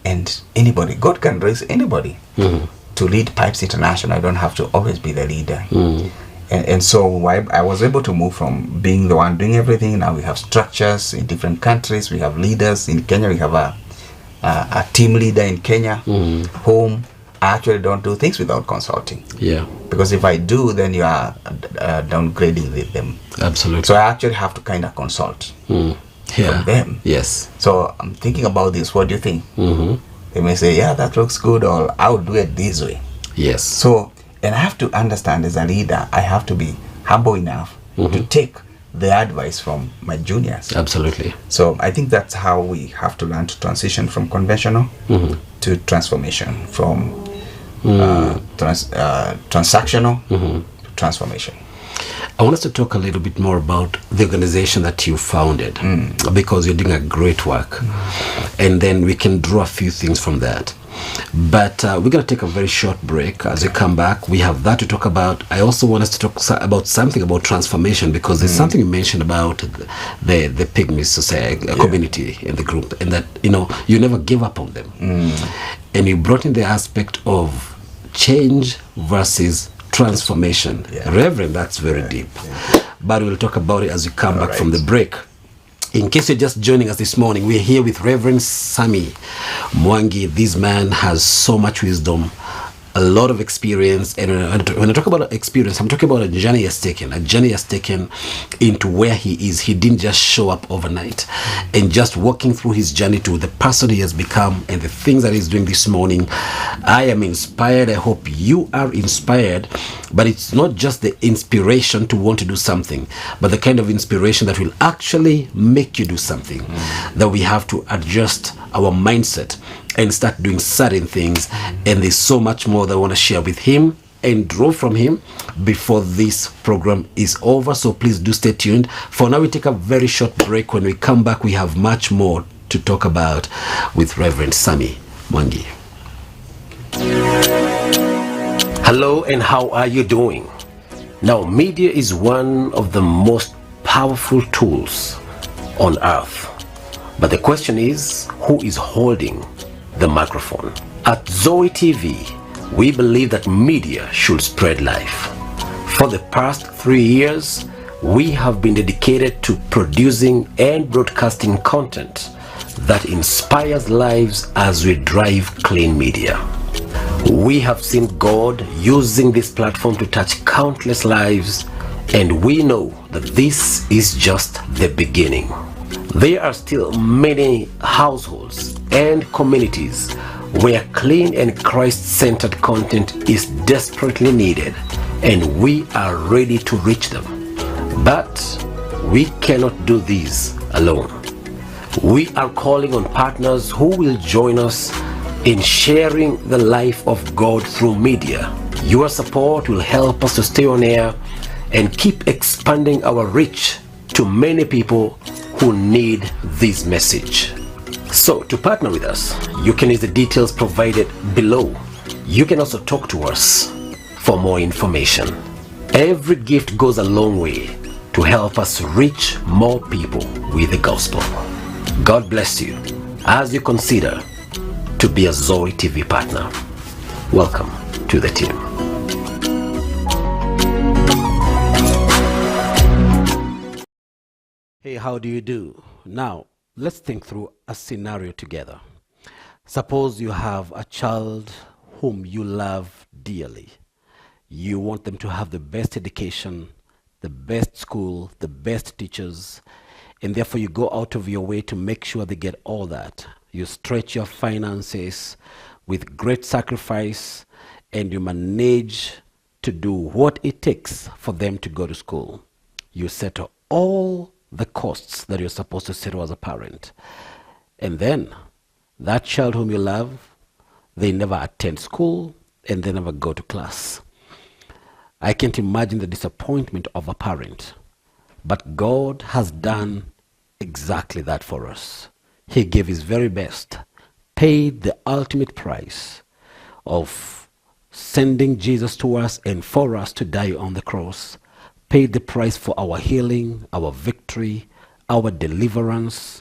And anybody, God can raise anybody to lead Pipes International. I don't have to always be the leader. And so I was able to move from being the one doing everything. Now we have structures in different countries. We have leaders. In Kenya, we have a team leader in Kenya whom I actually don't do things without consulting. Because if I do, then you are downgrading them. Absolutely. So I actually have to kind of consult from them. So I'm thinking about this. What do you think? They may say, yeah, that looks good, or I will do it this way. So, and I have to understand as a leader, I have to be humble enough to take the advice from my juniors. Absolutely. So I think that's how we have to learn to transition from conventional to transformation, from transactional to transformation. I want us to talk a little bit more about the organization that you founded, because you're doing a great work, and then we can draw a few things from that. But we're going to take a very short break. As we come back, we have that to talk about. I also want us to talk about something about transformation, because there's something you mentioned about the Pygmy society, community in the group, and that, you know, you never give up on them. And you brought in the aspect of change versus transformation. Reverend, that's very deep. But we'll talk about it as we come back from the break. In case you're just joining us this morning, we're here with Reverend Sammy Mwangi. This man has so much wisdom a lot of experience. And when I talk about experience, I'm talking about a journey he has taken into where he is. He didn't just show up overnight. And just walking through his journey to the person he has become and the things that he's doing this morning, I am inspired. I hope you are inspired. But it's not just the inspiration to want to do something, but the kind of inspiration that will actually make you do something. That we have to adjust our mindset and start doing certain things. And there's so much more that I want to share with him and draw from him before this program is over. So please do stay tuned. For now, we take a very short break. When we come back, we have much more to talk about with Reverend Sammy Mwangi. Hello, and how are you doing? Now, media is one of the most powerful tools on earth. But the question is, who is holding the microphone? At Zoe TV, we believe that media should spread life. For the past 3 years, we have been dedicated to producing and broadcasting content that inspires lives as we drive clean media. We have seen God using this platform to touch countless lives, and we know that this is just the beginning. There are still many households and communities where clean and Christ-centered content is desperately needed, and we are ready to reach them. But we cannot do this alone. We are calling on partners who will join us in sharing the life of God through media. Your support will help us to stay on air and keep expanding our reach to many people who need this message. So to partner with us, you can use the details provided below. You can also talk to us for more information. Every gift goes a long way to help us reach more people with the gospel. God bless you as you consider to be a Zoe TV partner. Welcome to the team. Hey, how do you do? Now, let's think through a scenario together. Suppose you have a child whom you love dearly. You want them to have the best education, the best school, the best teachers, and therefore you go out of your way to make sure they get all that. You stretch your finances with great sacrifice, and you manage to do what it takes for them to go to school. You settle all the costs that you're supposed to settle as a parent. And then that child whom you love, they never attend school and they never go to class. I can't imagine the disappointment of a parent. But God has done exactly that for us. He gave his very best, paid the ultimate price of sending Jesus to us and for us to die on the cross, paid the price for our healing, our victory, our deliverance.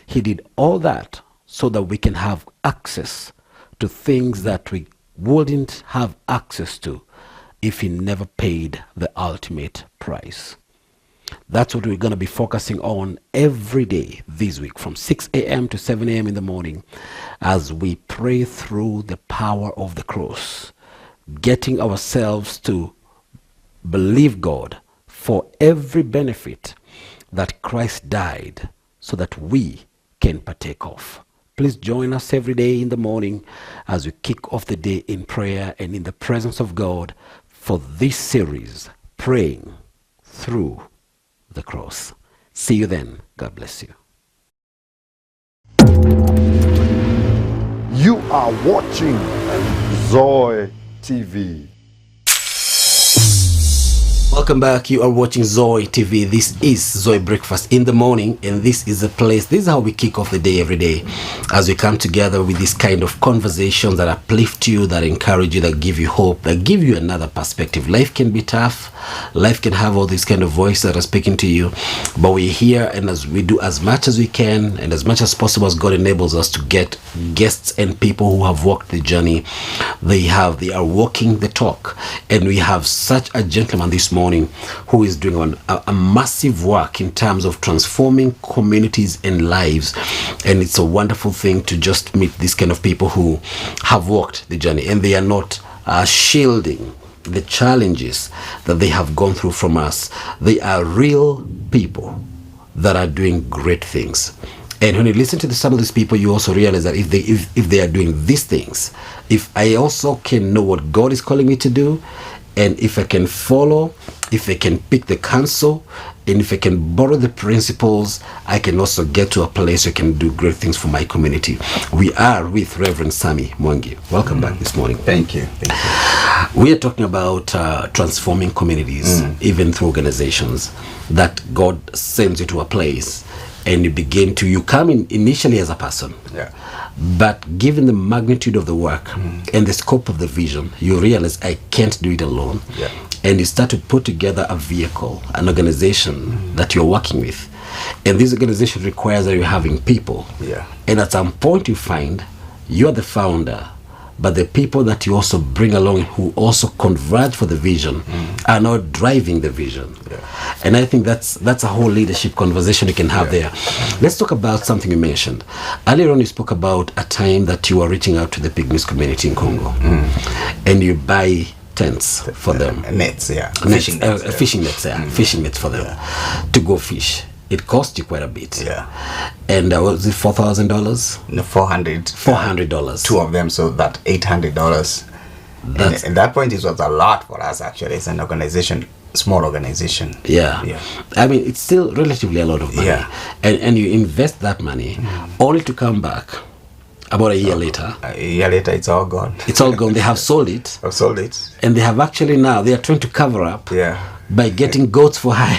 He did all that so that we can have access to things that we wouldn't have access to if he never paid the ultimate price. That's what we're going to be focusing on every day this week from 6 a.m. to 7 a.m. in the morning as we pray through the power of the cross, getting ourselves to believe God for every benefit that Christ died so that we can partake of. Please join us every day in the morning as we kick off the day in prayer and in the presence of God for this series, Praying Through the Cross. See you then. God bless you. You are watching Zoe TV. Welcome back. You are watching Zoe TV. This is Zoe Breakfast in the morning, and this is a place. This is how we kick off the day every day, as we come together with this kind of conversations that uplift you, that encourage you, that give you hope, that give you another perspective. Life can be tough. Life can have all these kind of voices that are speaking to you, but we're here, and as we do as much as we can and as much as possible as God enables us to get guests and people who have walked the journey. They are walking the talk, and we have such a gentleman this morning who is doing a massive work in terms of transforming communities and lives, and it's a wonderful thing to just meet these kind of people who have walked the journey, and they are not shielding the challenges that they have gone through from us. They are real people that are doing great things. And when you listen to some of these people, you also realize that if they are doing these things, if I also can know what God is calling me to do, and if I can follow, if I can pick the counsel, and if I can borrow the principles, I can also get to a place where I can do great things for my community. We are with Reverend Sammy Mwangi. Welcome back this morning. Thank you. We are talking about transforming communities, even through organizations, that God sends you to a place and you come in initially as a person. Yeah. But given the magnitude of the work and the scope of the vision, you realize I can't do it alone. Yeah. And you start to put together a vehicle, an organization that you're working with. And this organization requires that you're having people. Yeah. And at some point you find you're the founder, but the people that you also bring along who also converge for the vision are not driving the vision. Yeah. And I think that's a whole leadership conversation you can have there. Let's talk about something you mentioned. Earlier on you spoke about a time that you were reaching out to the Pygmies community in Congo. And you buy tents for them. Nets, yeah. Fishing nets, fishing nets for them to go fish. It cost you quite a bit. Yeah. And was it $4,000? No, $400. $400. Two of them, so that $800. And at that point, it was a lot for us, actually. It's an organization, small organization. Yeah. I mean, it's still relatively a lot of money. Yeah. And you invest that money only to come back about a year later. A year later, it's all gone. It's all gone. They have sold it. I've sold it. And they have actually now, they are trying to cover up. Yeah. By getting goats for hire.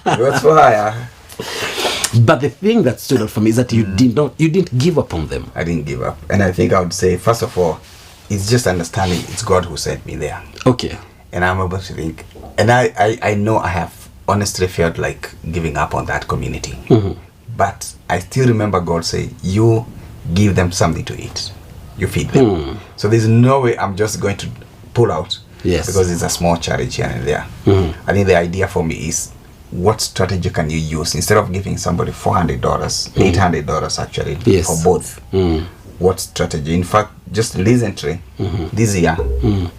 Goats for hire. But the thing that stood out for me is that you didn't give up on them. I didn't give up. And I think I would say, first of all, it's just understanding it's God who sent me there. Okay. And I'm able to think, and I know I have honestly felt like giving up on that community. But I still remember God say, you give them something to eat. You feed them. So there's no way I'm just going to pull out. Yes. Because it's a small charity here and there. I think the idea for me is, what strategy can you use instead of giving somebody $400, $800 actually for both? What strategy? In fact, just recently, this year,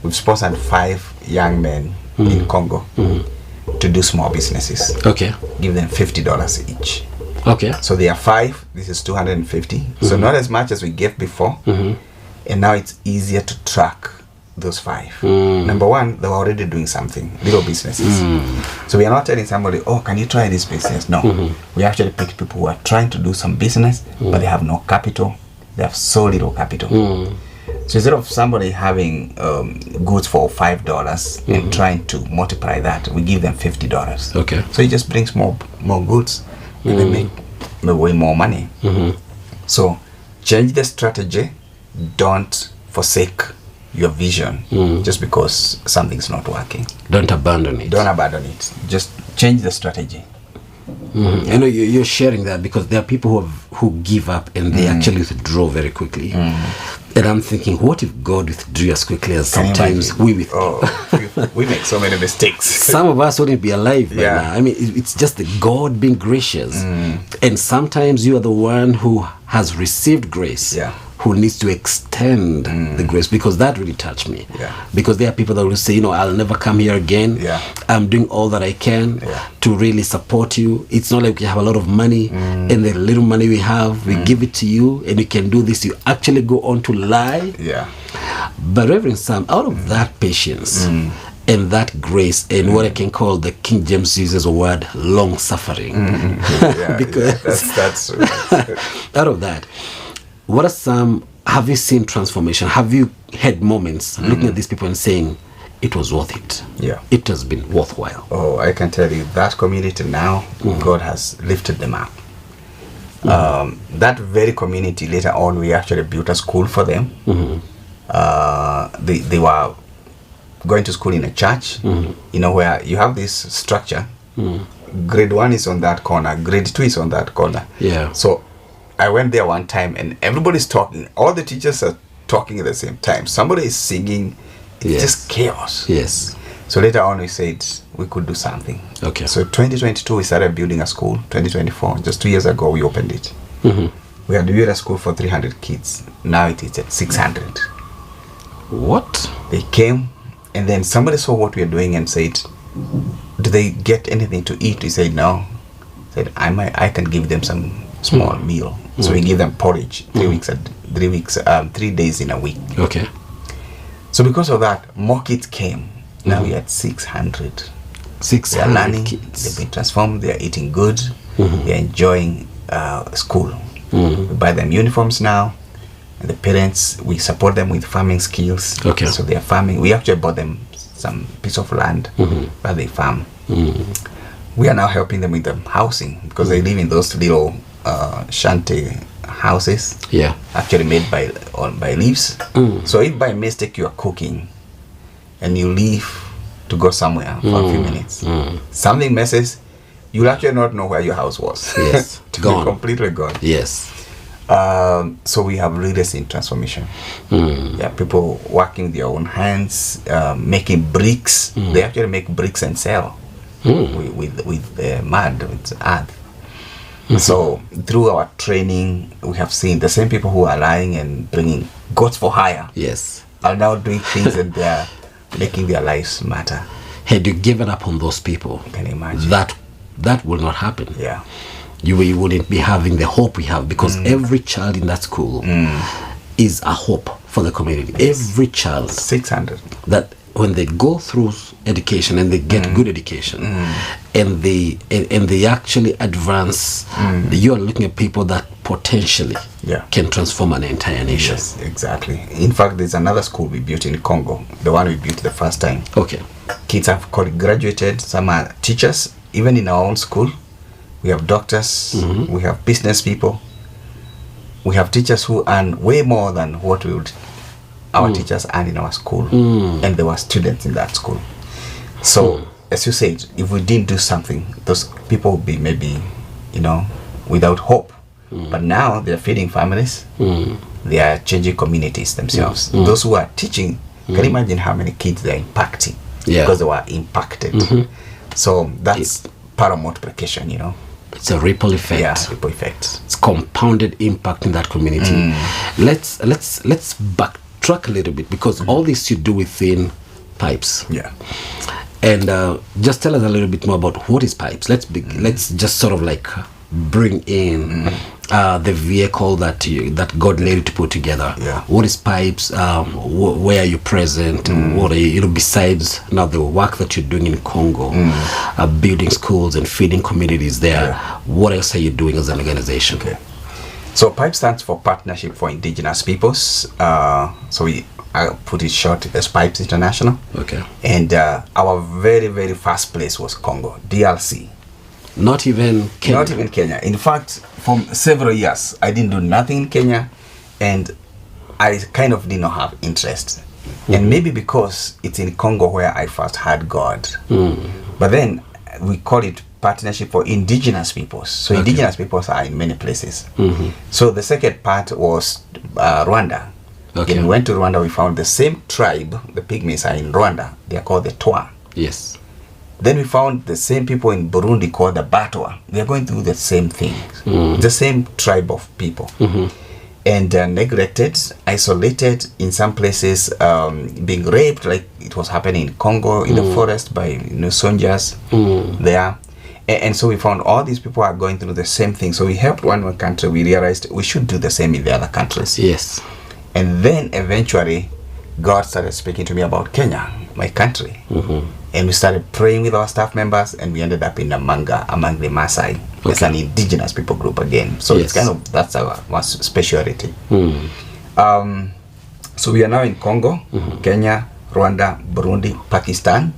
we've sponsored 5 young men in Congo to do small businesses. Okay. Give them $50 each. Okay. So they are 5. This is 250. So not as much as we gave before, and now it's easier to track those 5. Number one, they were already doing something, little businesses. So we are not telling somebody, oh, can you try this business? No. We actually pick people who are trying to do some business, but they have no capital. They have so little capital. So instead of somebody having goods for $5 and trying to multiply that, we give them $50. Okay. So it just brings more goods, and they make way more money. So change the strategy. Don't forsake your vision just because something's not working. Don't abandon it. Don't abandon it. Just change the strategy. I know you're sharing that because there are people who give up and they actually withdraw very quickly. And I'm thinking, what if God withdrew as quickly as sometimes we withdraw? We make so many mistakes. Some of us wouldn't be alive by now. I mean, it's just the God being gracious. And sometimes you are the one who has received grace. Who needs to extend the grace, because that really touched me. Because there are people that will say, I'll never come here again. I'm doing all that I can to really support you. It's not like we have a lot of money and the little money we have, we give it to you and you can do this. You actually go on to lie. But Reverend Sam, out of that patience and that grace and what I can call, the King James uses a word, long suffering. Because that's out of that, what are some, have you seen transformation? Have you had moments looking at these people and saying, it was worth it? It has been worthwhile. Oh, I can tell you that community now, God has lifted them up. That very community, later on, we actually built a school for them. They were going to school in a church, where you have this structure. Grade 1 is on that corner, grade 2 is on that corner. So I went there one time and everybody's talking. All the teachers are talking at the same time. Somebody is singing. It's just chaos. So later on we said we could do something. So 2022 we started building a school. 2024, just 2 years ago, we opened it. We had built a school for 300 kids. Now it is at 600. What? They came, and then somebody saw what we were doing and said, "Do they get anything to eat?" We said, "No." Said, I can give them some small meal." So we give them porridge 3 days in a week. Okay. So because of that, more kids came. Now we had 600. 600 They are learning. kids. They've been transformed. They are eating good. They are enjoying school. We buy them uniforms now. And the parents, we support them with farming skills. Okay. So they are farming. We actually bought them some piece of land where they farm. We are now helping them with the housing because they live in those little shanty houses. Yeah. Actually made by leaves. So if by mistake you are cooking and you leave to go somewhere for a few minutes, something messes, you'll actually not know where your house was. Yes. To Gone. be completely gone. Yes. So we have really seen transformation. Yeah, people working their own hands, making bricks. They actually make bricks and sell with mud, with earth. So through our training, we have seen the same people who are lying and bringing goats for hire Yes. are now doing things and they are making their lives matter. Had you given up on those people, Can you imagine? that will not happen. Yeah. You wouldn't be having the hope we have, because every child in that school is a hope for the community. Every child 600. that when they go through education and they get good education and they actually advance, you are looking at people that potentially can transform an entire nation. Yes, exactly. In fact, there's another school we built in Congo, the one we built the first time. Okay. Kids have graduated, some are teachers, even in our own school. We have doctors, we have business people, we have teachers who earn way more than what our teachers earn in our school, and there were students in that school. So, as you said, if we didn't do something, those people would be maybe, without hope. But now they're feeding families, they are changing communities themselves. Those who are teaching, can you imagine how many kids they're impacting? Because they were impacted. So that's part of multiplication, It's a ripple effect. Yeah, ripple effect. It's compounded impact in that community. Let's backtrack a little bit, because all this you do within Pipes. Yeah. And just tell us a little bit more about what is Pipes. Let's just sort of like bring in the vehicle that God led you to put together. Yeah. What is Pipes? Where are you present? What are you, besides now the work that you're doing in Congo, building schools and feeding communities there? What else are you doing as an organization? Okay. So PIPE stands for Partnership for Indigenous Peoples. So I put it short as Pipes International. Okay. And our very, very first place was Congo, DRC. Not even Kenya. Not even Kenya. In fact, for several years, I didn't do nothing in Kenya, and I kind of did not have interest. And maybe because it's in Congo where I first had God. But then we call it Partnership for Indigenous Peoples. So indigenous peoples are in many places. So the second part was Rwanda. Okay. When we went to Rwanda, we found the same tribe, the Pygmies are in Rwanda. They are called the Twa. Yes. Then we found the same people in Burundi called the Batwa. They are going through the same things. The same tribe of people. And neglected, isolated, in some places being raped, like it was happening in Congo, in the forest by soldiers there. And so we found all these people are going through the same thing. So we helped one country. We realized we should do the same in the other countries. Yes. And then eventually, God started speaking to me about Kenya, my country. And we started praying with our staff members, and we ended up in Namanga among the Maasai. It's an indigenous people group again. So it's kind of, that's our speciality. So we are now in Congo, Kenya, Rwanda, Burundi, Pakistan.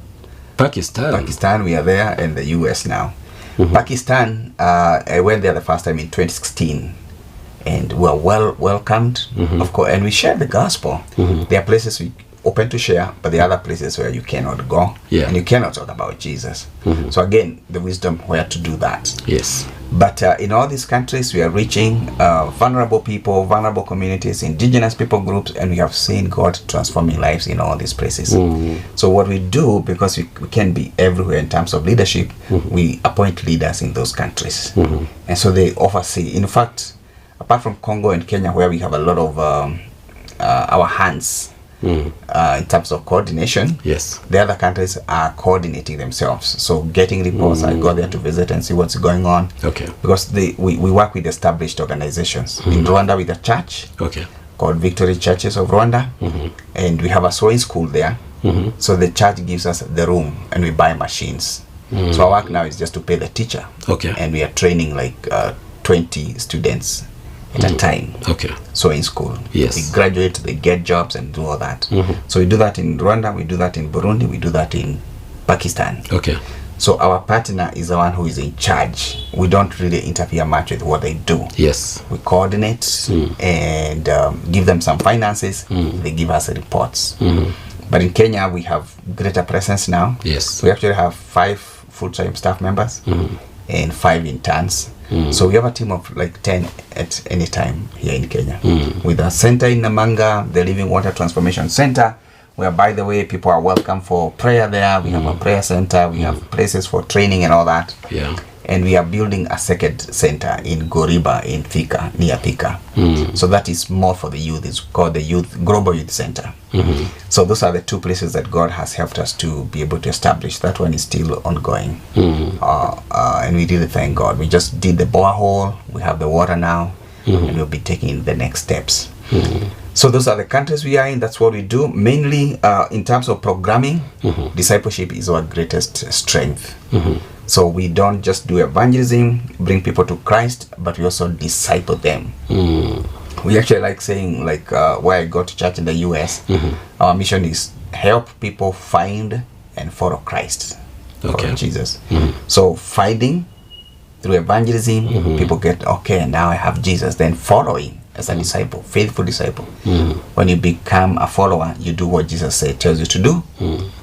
Pakistan, we are there, and the US now. Pakistan, I went there the first time in 2016. And we are well welcomed, of course, and we share the gospel. There are places we open to share, but there are other places where you cannot go, and you cannot talk about Jesus. So again, the wisdom where to do that. Yes. But in all these countries, we are reaching vulnerable people, vulnerable communities, indigenous people groups, and we have seen God transforming lives in all these places. So what we do, because we can be everywhere in terms of leadership, we appoint leaders in those countries. And so they oversee. In fact, apart from Congo and Kenya, where we have a lot of our hands in terms of coordination. Yes. The other countries are coordinating themselves. So getting reports, I go there to visit and see what's going on. Okay. Because we work with established organizations. In Rwanda with a church called Victory Churches of Rwanda. And we have a sewing school there. So the church gives us the room and we buy machines. So our work now is just to pay the teacher. Okay. And we are training like 20 students at a time. Okay. So in school. Yes. They graduate, they get jobs and do all that. So we do that in Rwanda, we do that in Burundi, we do that in Pakistan. Okay. So our partner is the one who is in charge. We don't really interfere much with what they do. Yes. We coordinate and give them some finances. They give us reports. But in Kenya, we have greater presence now. Yes. We actually have 5 full-time staff members and 5 interns. So we have a team of like 10 at any time here in Kenya. With a center in Namanga, the Living Water Transformation Center, where, by the way, people are welcome for prayer there. We have a prayer center. We have places for training and all that. Yeah. And we are building a second center in Goriba, in Thika, near Thika. So that is more for the youth. It's called the Global Youth Center. So those are the 2 places that God has helped us to be able to establish. That one is still ongoing. And we really thank God. We just did the borehole. We have the water now. And we'll be taking the next steps. So those are the countries we are in. That's what we do. Mainly in terms of programming, discipleship is our greatest strength. So we don't just do evangelism, bring people to Christ, but we also disciple them. We actually like saying, like where I go to church in the US, our mission is help people find and follow Christ, follow Jesus. So finding through evangelism, people get, okay, now I have Jesus, then following as a disciple, faithful disciple. When you become a follower, you do what Jesus tells you to do,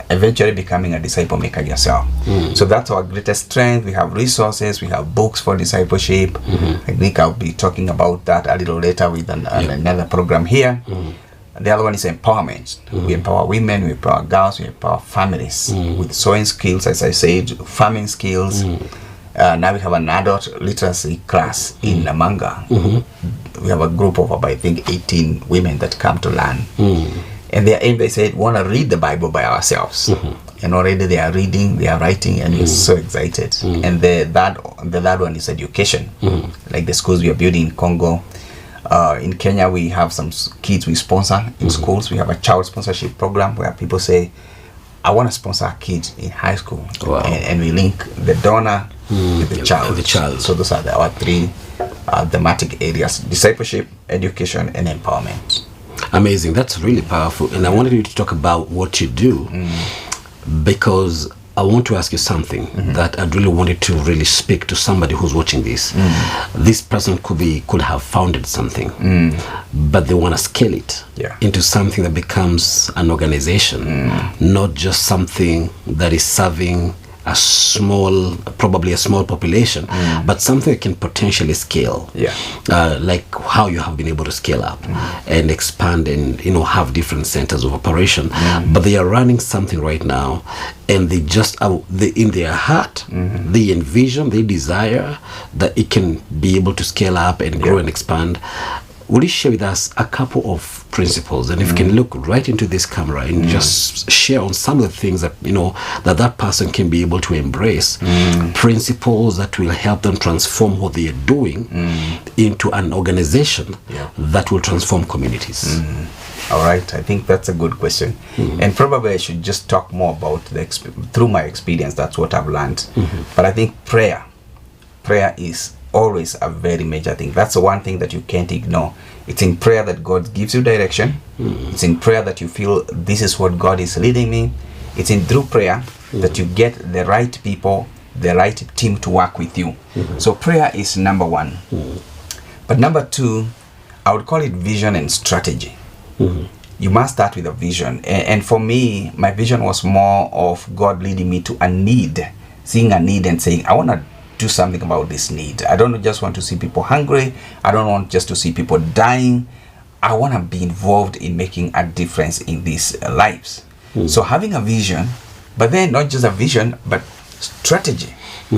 eventually becoming a disciple maker yourself. So that's our greatest strength. We have resources, we have books for discipleship. I think I'll be talking about that a little later with another program here. The other one is empowerment. We empower women, we empower girls, we empower families with sewing skills, as I said, farming skills. Now we have an adult literacy class in Namanga. We have a group of about, I think, 18 women that come to learn. And their aim, they said, want to read the Bible by ourselves. And already they are reading, they are writing, and we're so excited. And the third one is education. Like the schools we are building in Congo. In Kenya, we have some kids we sponsor in schools. We have a child sponsorship program where people say, I want to sponsor a kid in high school. Wow. And we link the donor with the child. So those are our 3 thematic areas: discipleship, education, and empowerment. Amazing. That's really powerful. And I wanted you to talk about what you do because I want to ask you something that I really wanted to really speak to somebody who's watching this. This person could have founded something, but they want to scale it into something that becomes an organization, not just something that is serving probably a small population, but something that can potentially scale. Like how you have been able to scale up and expand and have different centers of operation. But they are running something right now, and they just in their heart, they envision, they desire that it can be able to scale up and grow and expand. Will you share with us a couple of principles, and if you can look right into this camera and just share on some of the things that that person can be able to embrace, principles that will help them transform what they are doing into an organization that will transform communities? All right, I think that's a good question. And probably I should just talk more about through my experience. That's what I've learned. But I think prayer is always a very major thing. That's the one thing that you can't ignore. It's in prayer that God gives you direction. It's in prayer that you feel this is what God is leading me. It's through prayer that you get the right people, the right team to work with you. So prayer is number 1. But number 2, I would call it vision and strategy. You must start with a vision. And for me, my vision was more of God leading me to a need, seeing a need and saying, I want to do something about this need. I don't just want to see people hungry. I don't want just to see people dying. I want to be involved in making a difference in these lives. So having a vision, but then not just a vision, but strategy.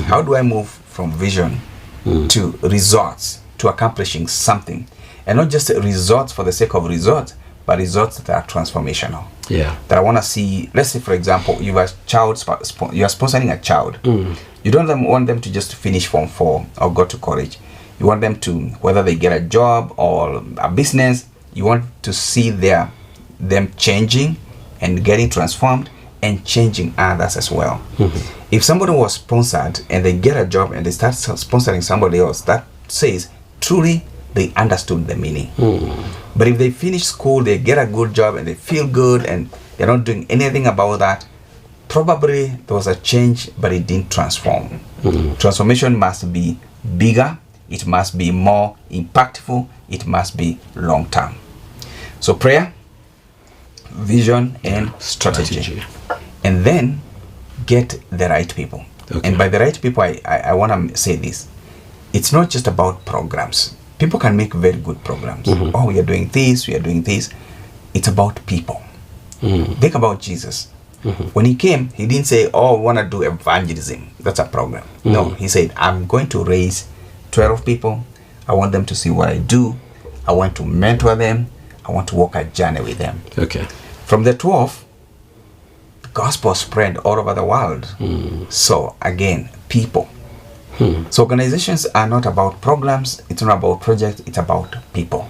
How do I move from vision to results, to accomplishing something? And not just results for the sake of results, but results that are transformational. Yeah. That I want to see. Let's say, for example, you are sponsoring a child. You don't want them to just finish Form 4 or go to college. You want them to, whether they get a job or a business, you want to see them changing and getting transformed and changing others as well. If somebody was sponsored and they get a job and they start sponsoring somebody else, that says truly they understood the meaning. But if they finish school, they get a good job and they feel good and they're not doing anything about that, probably there was a change, but it didn't transform. Transformation must be bigger, it must be more impactful, it must be long term. So prayer, vision, and strategy. And then get the right people. Okay. And by the right people, I want to say this. It's not just about programs. People can make very good programs. Oh, we are doing this, we are doing this. It's about people. Think about Jesus. When he came, he didn't say, oh, I want to do evangelism. That's a program. No, he said, I'm going to raise 12 people. I want them to see what I do. I want to mentor them. I want to walk a journey with them. Okay. From the 12, the gospel spread all over the world. So again, people. So organizations are not about programs. It's not about projects. It's about people.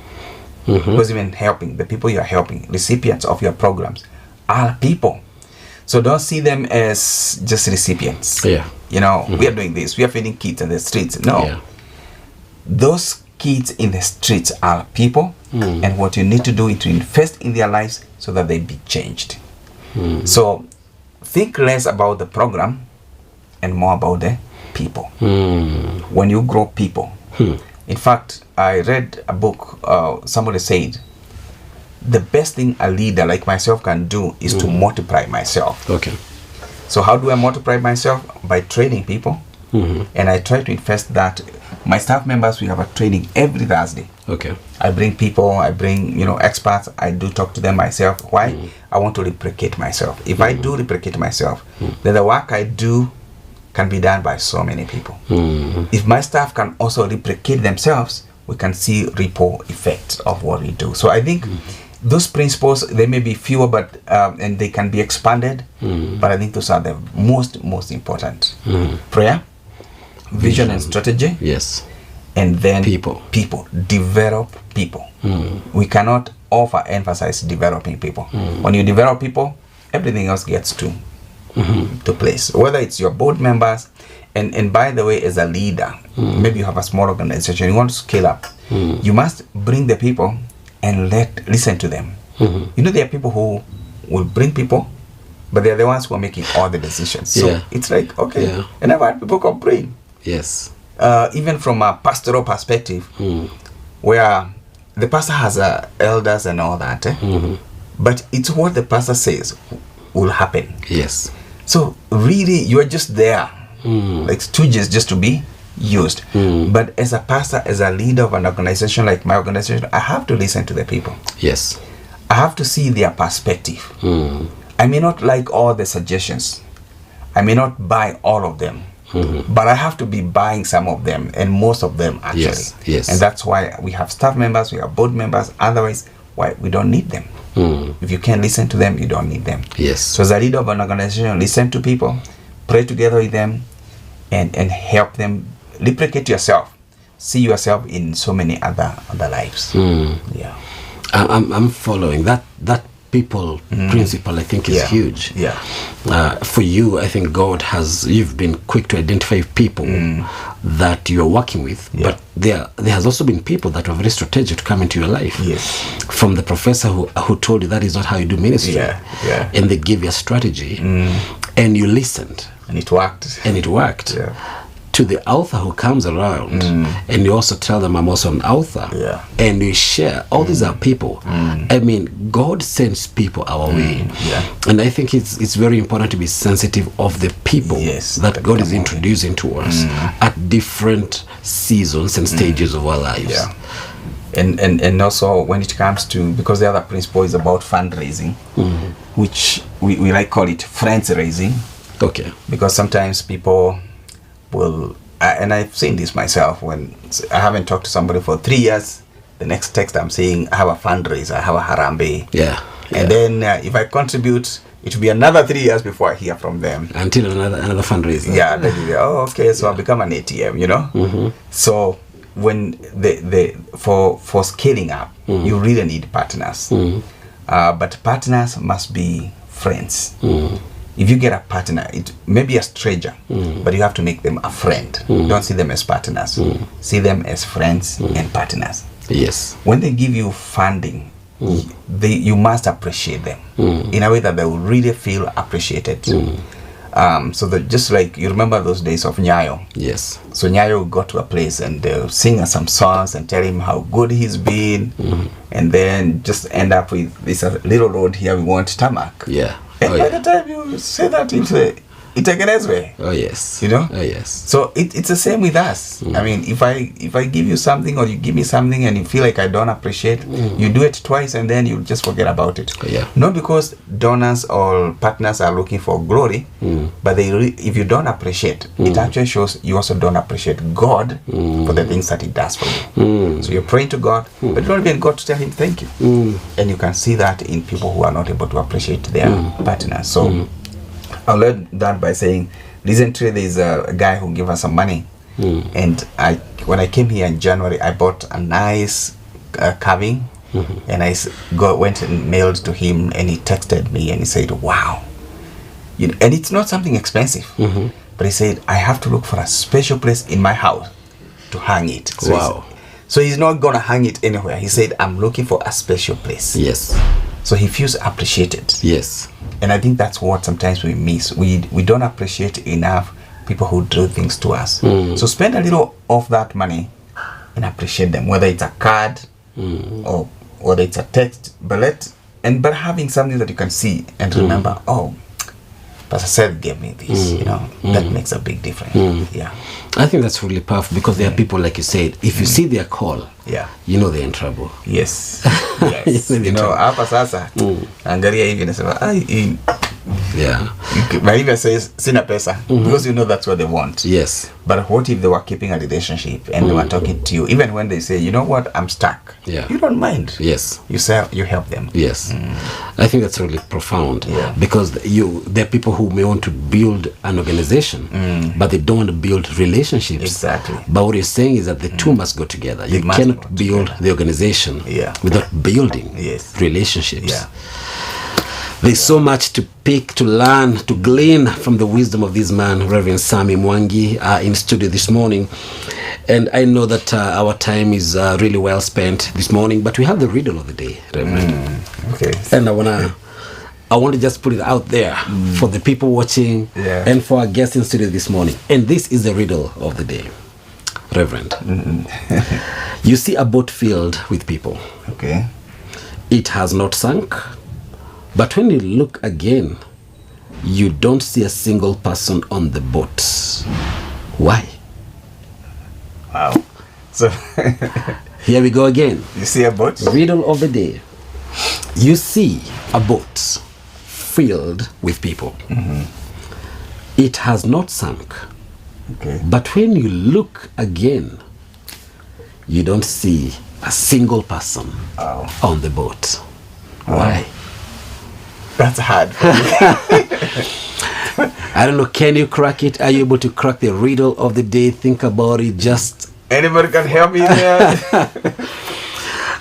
Because even helping, the people you are helping, recipients of your programs, are people. So don't see them as just recipients. Yeah. You know, we are doing this. We are feeding kids in the streets. No. Yeah. Those kids in the streets are people. And what you need to do is to invest in their lives so that they be changed. So think less about the program and more about the people. When you grow people. In fact, I read a book, somebody said, the best thing a leader like myself can do is to multiply myself. Okay. So how do I multiply myself? By training people. And I try to invest that. My staff members, we have a training every Thursday. Okay. I bring people, I bring, experts. I do talk to them myself. Why? I want to replicate myself. If I do replicate myself, then the work I do can be done by so many people. If my staff can also replicate themselves, we can see ripple effects of what we do. So I think those principles, they may be fewer, but and they can be expanded. But I think those are the most important. Prayer, vision and strategy. Yes. And then People. Develop people. We cannot emphasize developing people. When you develop people, everything else gets to place. Whether it's your board members, and by the way, as a leader, maybe you have a small organization, you want to scale up, you must bring the people and listen to them. There are people who will bring people, but they're the ones who are making all the decisions. So it's like, okay, and I've had people complain. Yes. Even from a pastoral perspective, where the pastor has elders and all that, but it's what the pastor says will happen. Yes. So really, you are just there, like stooges just to be used. But as a pastor, as a leader of an organization like my organization, I have to listen to the people. Yes. I have to see their perspective. I may not like all the suggestions. I may not buy all of them. But I have to be buying some of them, and most of them actually. Yes. And that's why we have staff members, we have board members. Otherwise, why we don't need them. If you can't listen to them, you don't need them. Yes. So as a leader of an organization, listen to people, pray together with them, and help them replicate yourself. See yourself in so many other lives. Yeah. I'm following that people principle. I think is huge. Yeah. For you, I think you've been quick to identify people that you're working with, but there has also been people that were very strategic to come into your life. Yes. From the professor who told you that is not how you do ministry. Yeah. And they gave you a strategy, and you listened, and it worked. Yeah. To the author who comes around, and you also tell them, I'm also an author, and you share. All these are people. I mean, God sends people our way, and I think it's very important to be sensitive of the people that God is introducing to us at different seasons and stages of our lives. Yeah. And also when it comes to, because the other principle is about fundraising, which we like call it friends raising. Okay. Because sometimes people will, and I've seen this myself, when I haven't talked to somebody for 3 years, the next text I'm saying, I have a fundraiser, I have a harambe. Yeah. And then if I contribute, it will be another 3 years before I hear from them. Until another fundraiser. Yeah. Then you go, okay, so I'll become an ATM, you know? Mm-hmm. So when for scaling up, you really need partners. But partners must be friends. If you get a partner, it may be a stranger, but you have to make them a friend. Don't see them as partners. See them as friends and partners. Yes. When they give you funding, you must appreciate them in a way that they will really feel appreciated. So that just like you remember those days of Nyayo. Yes. So Nyayo would go to a place and they'll sing some songs and tell him how good he's been, and then just end up with this little road here, we want tarmac. Yeah. And by the time you say that into Itegenezwe, Oh yes. you know. Oh yes. So it's the same with us. I mean, if I give you something or you give me something and you feel like I don't appreciate, you do it twice and then you just forget about it. Yeah. Not because donors or partners are looking for glory, but if you don't appreciate, it actually shows you also don't appreciate God for the things that He does for you. So you're praying to God, but you don't even got to tell Him thank you. And you can see that in people who are not able to appreciate their partners. So I'll learn that by saying, recently there's a guy who gave us some money, and when I came here in January, I bought a nice carving, and I went and mailed to him, and he texted me and he said, wow, and it's not something expensive, but he said, I have to look for a special place in my house to hang it. So Wow. So he's not gonna hang it anywhere. He said, I'm looking for a special place. Yes. So he feels appreciated. Yes. And I think that's what sometimes we miss. We don't appreciate enough people who do things to us. So spend a little of that money and appreciate them, whether it's a card or whether it's a text, but having something that you can see and remember, oh, Pastor Seth gave me this, you know, that makes a big difference. Yeah. I think that's really powerful because there are people, like you said, if you see their call, Yeah. you know they're in trouble. Yes. Yes. You know, hapa sasa angalia hivi nasema Yeah. but even says sina pesa because you know that's what they want. Yes. But what if they were keeping a relationship and they were talking to you, even when they say, you know what, I'm stuck. Yeah. You don't mind. Yes. You say you help them. Yes. I think that's really profound. Yeah. Because there are people who may want to build an organization, but they don't want to build relationships. Exactly. But what you're saying is that the two must go together. You must cannot go build together. the organization Yeah. without building Yes. relationships. Yeah. There's so much to pick, to learn, to glean from the wisdom of this man, Reverend Sammy Mwangi, in studio this morning. And I know that our time is really well spent this morning, but we have the riddle of the day, Reverend. Okay. And I want to just put it out there for the people watching and for our guests in studio this morning. And this is the riddle of the day, Reverend. You see a boat filled with people. Okay. It has not sunk. But when you look again, you don't see a single person on the boat. Why? Wow. So Here we go again. you see a boat? Riddle of the day. You see a boat filled with people. It has not sunk. Okay. But when you look again, you don't see a single person on the boat. Why? That's hard. I don't know, can you crack it? Are you able to crack the riddle of the day? Think about it. Just Anybody can help me there?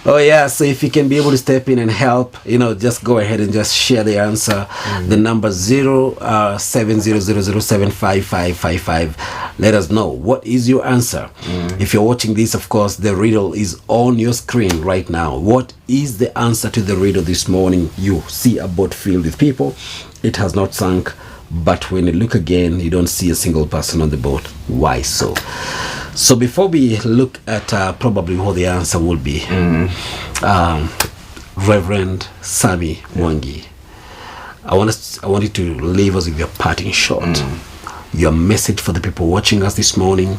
oh yeah, so if you can be able to step in and help, just go ahead and just share the answer. The number 0700075555. Let us know what is your answer. If you're watching this, of course, the riddle is on your screen right now. What is the answer to the riddle this morning? You see a boat filled with people. It has not sunk, but when you look again, you don't see a single person on the boat. Why so? So before we look at probably what the answer will be, Reverend Sammy Mwangi, I want you to leave us with your parting shot. Your message for the people watching us this morning.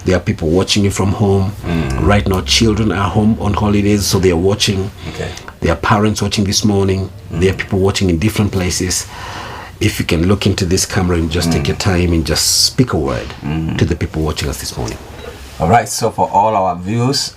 There are people watching you from home. Right now, children are home on holidays, so they are watching. Okay. There are parents watching this morning. There are people watching in different places. If you can look into this camera and just take your time and just speak a word to the people watching us this morning. All right, so for all our viewers,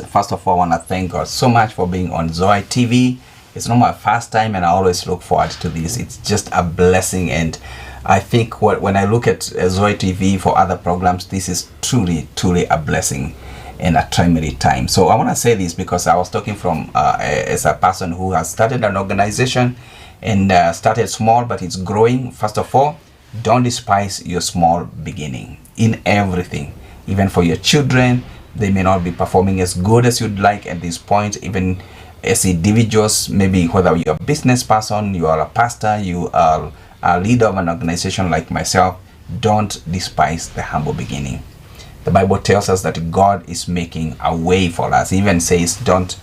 first of all, I want to thank God so much for being on Zoe TV. It's not my first time, and I always look forward to this. It's just a blessing, and I think when I look at Zoe TV for other programs, this is truly a blessing and a timely time. So I want to say this because I was talking from as a person who has started an organization and started small, but it's growing. First of all, don't despise your small beginning in everything. Even for your children, they may not be performing as good as you'd like at this point. Even as individuals, maybe whether you're a business person, you are a pastor, you are a leader of an organization like myself, don't despise the humble beginning. The Bible tells us that God is making a way for us. It even says don't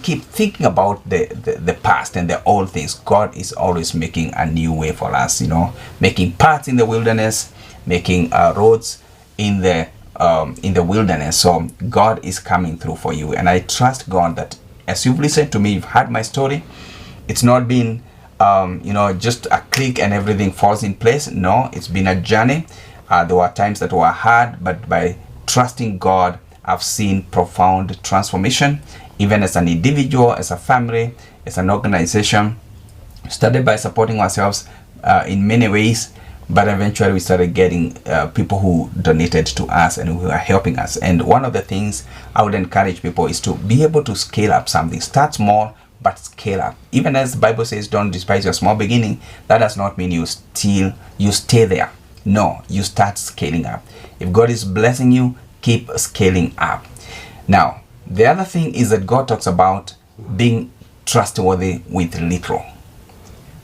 keep thinking about the past and the old things. God is always making a new way for us, making paths in the wilderness, making roads in the wilderness. So God is coming through for you, and I trust God that as you've listened to me, you've heard my story. It's not been just a click and everything falls in place. No, it's been a journey. There were times that were hard, but by trusting God, I've seen profound transformation, even as an individual, as a family, as an organization. We started by supporting ourselves in many ways, but eventually we started getting people who donated to us and who are helping us. And one of the things I would encourage people is to be able to scale up something. Start small, but scale up. Even as the Bible says, don't despise your small beginning, that does not mean you stay there. No, you start scaling up. If God is blessing you, keep scaling up. Now, the other thing is that God talks about being trustworthy with little.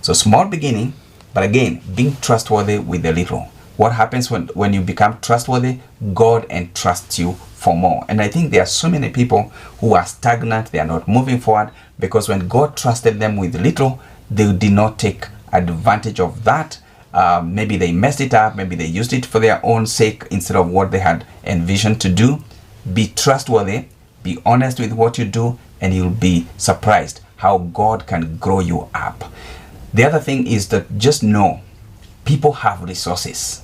So small beginning, but again, being trustworthy with the little. What happens when you become trustworthy? God entrusts you for more. And I think there are so many people who are stagnant. They are not moving forward because when God trusted them with little, they did not take advantage of that. Maybe they messed it up. Maybe they used it for their own sake instead of what they had envisioned to do. Be trustworthy. Be honest with what you do, and you'll be surprised how God can grow you up. The other thing is that just know people have resources.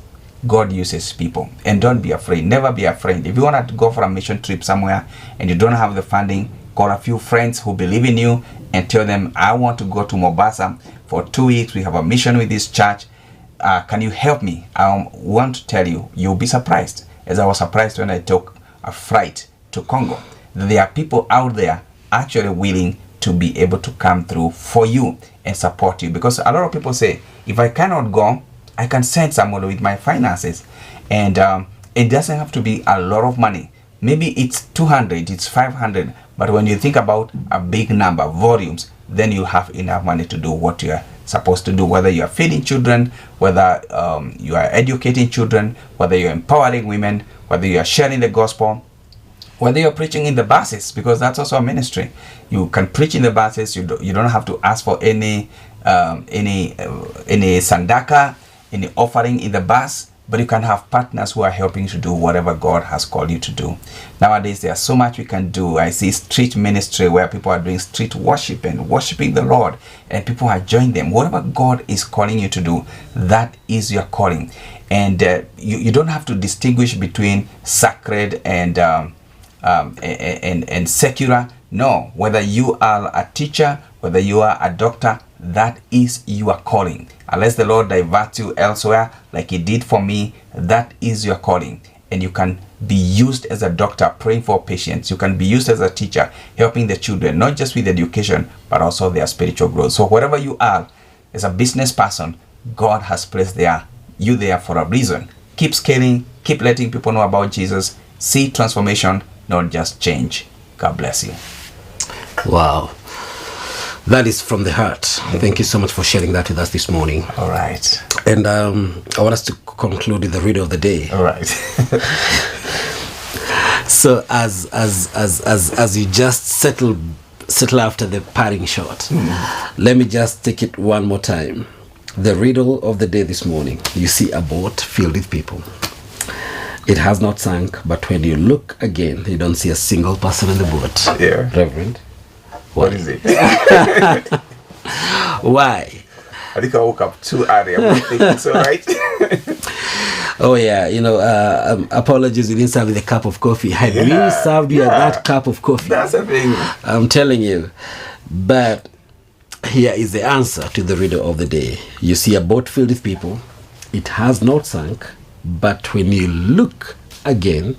God uses people, and don't be afraid. Never be afraid. If you want to go for a mission trip somewhere and you don't have the funding, call a few friends who believe in you and tell them, I want to go to Mombasa for 2 weeks. We have a mission with this church. Can you help me? I want to tell you, you'll be surprised. As I was surprised when I took a flight to Congo. There are people out there actually willing to be able to come through for you and support you. Because a lot of people say, if I cannot go, I can send someone with my finances. And it doesn't have to be a lot of money. Maybe it's 200, it's 500. But when you think about a big number, volumes, then you have enough money to do what you are supposed to do. Whether you are feeding children, whether you are educating children, whether you're empowering women, whether you are sharing the gospel, whether you're preaching in the buses, because that's also a ministry. You can preach in the buses. You don't have to ask for any sandaka, any offering in the bus, but you can have partners who are helping to do whatever God has called you to do. Nowadays, there's so much we can do. I see street ministry where people are doing street worship and worshiping the Lord, and people are joining them. Whatever God is calling you to do, that is your calling. And you don't have to distinguish between sacred and secular. No, whether you are a teacher, whether you are a doctor, that is your calling. Unless the Lord diverts you elsewhere, like He did for me, that is your calling. And you can be used as a doctor, praying for patients. You can be used as a teacher, helping the children, not just with education, but also their spiritual growth. So wherever you are, as a business person, God has placed you there for a reason. Keep scaling, keep letting people know about Jesus. See transformation, not just change. God bless you. Wow. That is from the heart. Thank you so much for sharing that with us this morning. All right. And I want us to conclude with the reader of the day. All right. So as you just settle after the parting shot, let me just take it one more time. The riddle of the day this morning. You see a boat filled with people. It has not sunk, but when you look again, you don't see a single person in the boat. Yeah. Reverend, What is it? why? I think I woke up too early. I'm thinking it's all right. Oh yeah, apologies, you didn't serve me the cup of coffee. I really served you that cup of coffee. That's the thing. I'm telling you. But here is the answer to the riddle of the day. You see a boat filled with people. It has not sunk, but when you look again,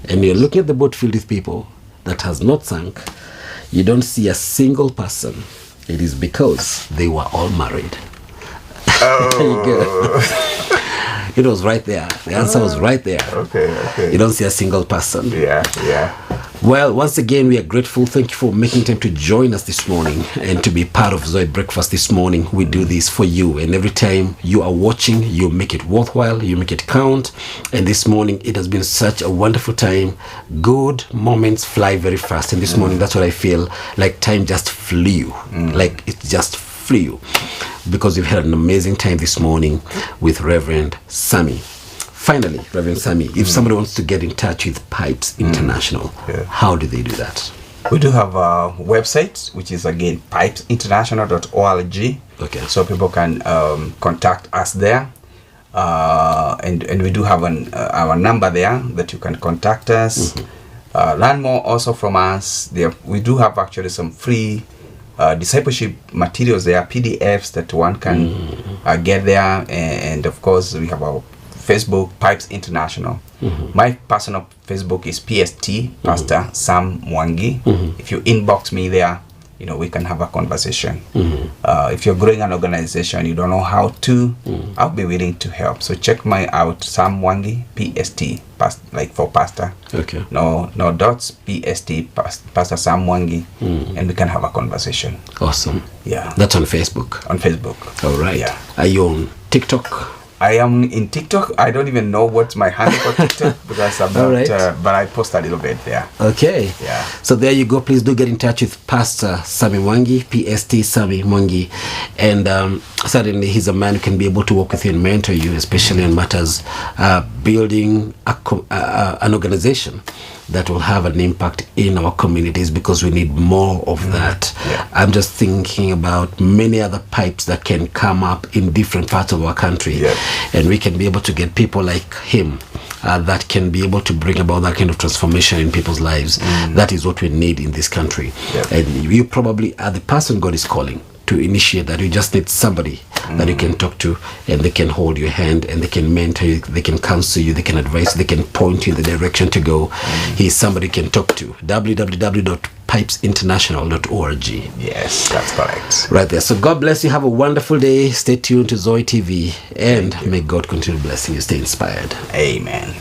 and you're looking at the boat filled with people that has not sunk, you don't see a single person. It is because they were all married. There you go. It was right there. The answer was right there. Okay. You don't see a single person. Yeah. Well, once again, we are grateful. Thank you for making time to join us this morning and to be part of Zoe Breakfast this morning. We do this for you. And every time you are watching, you make it worthwhile. You make it count. And this morning, it has been such a wonderful time. Good moments fly very fast. And this morning, that's what I feel. Like time just flew. Like it just flew. Because we've had an amazing time this morning with Reverend Sammy. Finally, Reverend Sammy, if somebody wants to get in touch with Pipes International, how do they do that? We do have a website, which is again pipesinternational.org. Okay. So people can contact us there. And we do have our number there that you can contact us. Learn more also from us. We do have actually some free discipleship materials there, PDFs that one can get there. And of course, we have our Facebook, Pipes International. My personal Facebook is PST, Pastor Sam Mwangi. If you inbox me there, we can have a conversation. If you're growing an organization, you don't know how to, I'll be willing to help. So check my out, Sam Mwangi, PST, like for pastor. Okay. No dots, PST, Pastor Sam Mwangi, and we can have a conversation. Awesome. Yeah. That's on Facebook. On Facebook. All right. Yeah. Are you on TikTok? I am in TikTok. I don't even know what's my handle for TikTok because I'm not, right. But I post a little bit there. Okay. Yeah. So there you go. Please do get in touch with Pastor Sammy Mwangi, PST Sammy Mwangi. And certainly he's a man who can be able to work with you and mentor you, especially on matters building an organization that will have an impact in our communities, because we need more of that. Yeah. I'm just thinking about many other pipes that can come up in different parts of our country. Yeah. And we can be able to get people like him that can be able to bring about that kind of transformation in people's lives. That is what we need in this country. Yeah. And you probably are the person God is calling to initiate that. You just need somebody that you can talk to, and they can hold your hand, and they can mentor you, they can counsel you, they can advise you, they can point you in the direction to go. He's somebody you can talk to. www.pipesinternational.org. Yes, that's correct. Right there. So God bless you. Have a wonderful day. Stay tuned to Zoe TV, and may God continue blessing you. Stay inspired. Amen.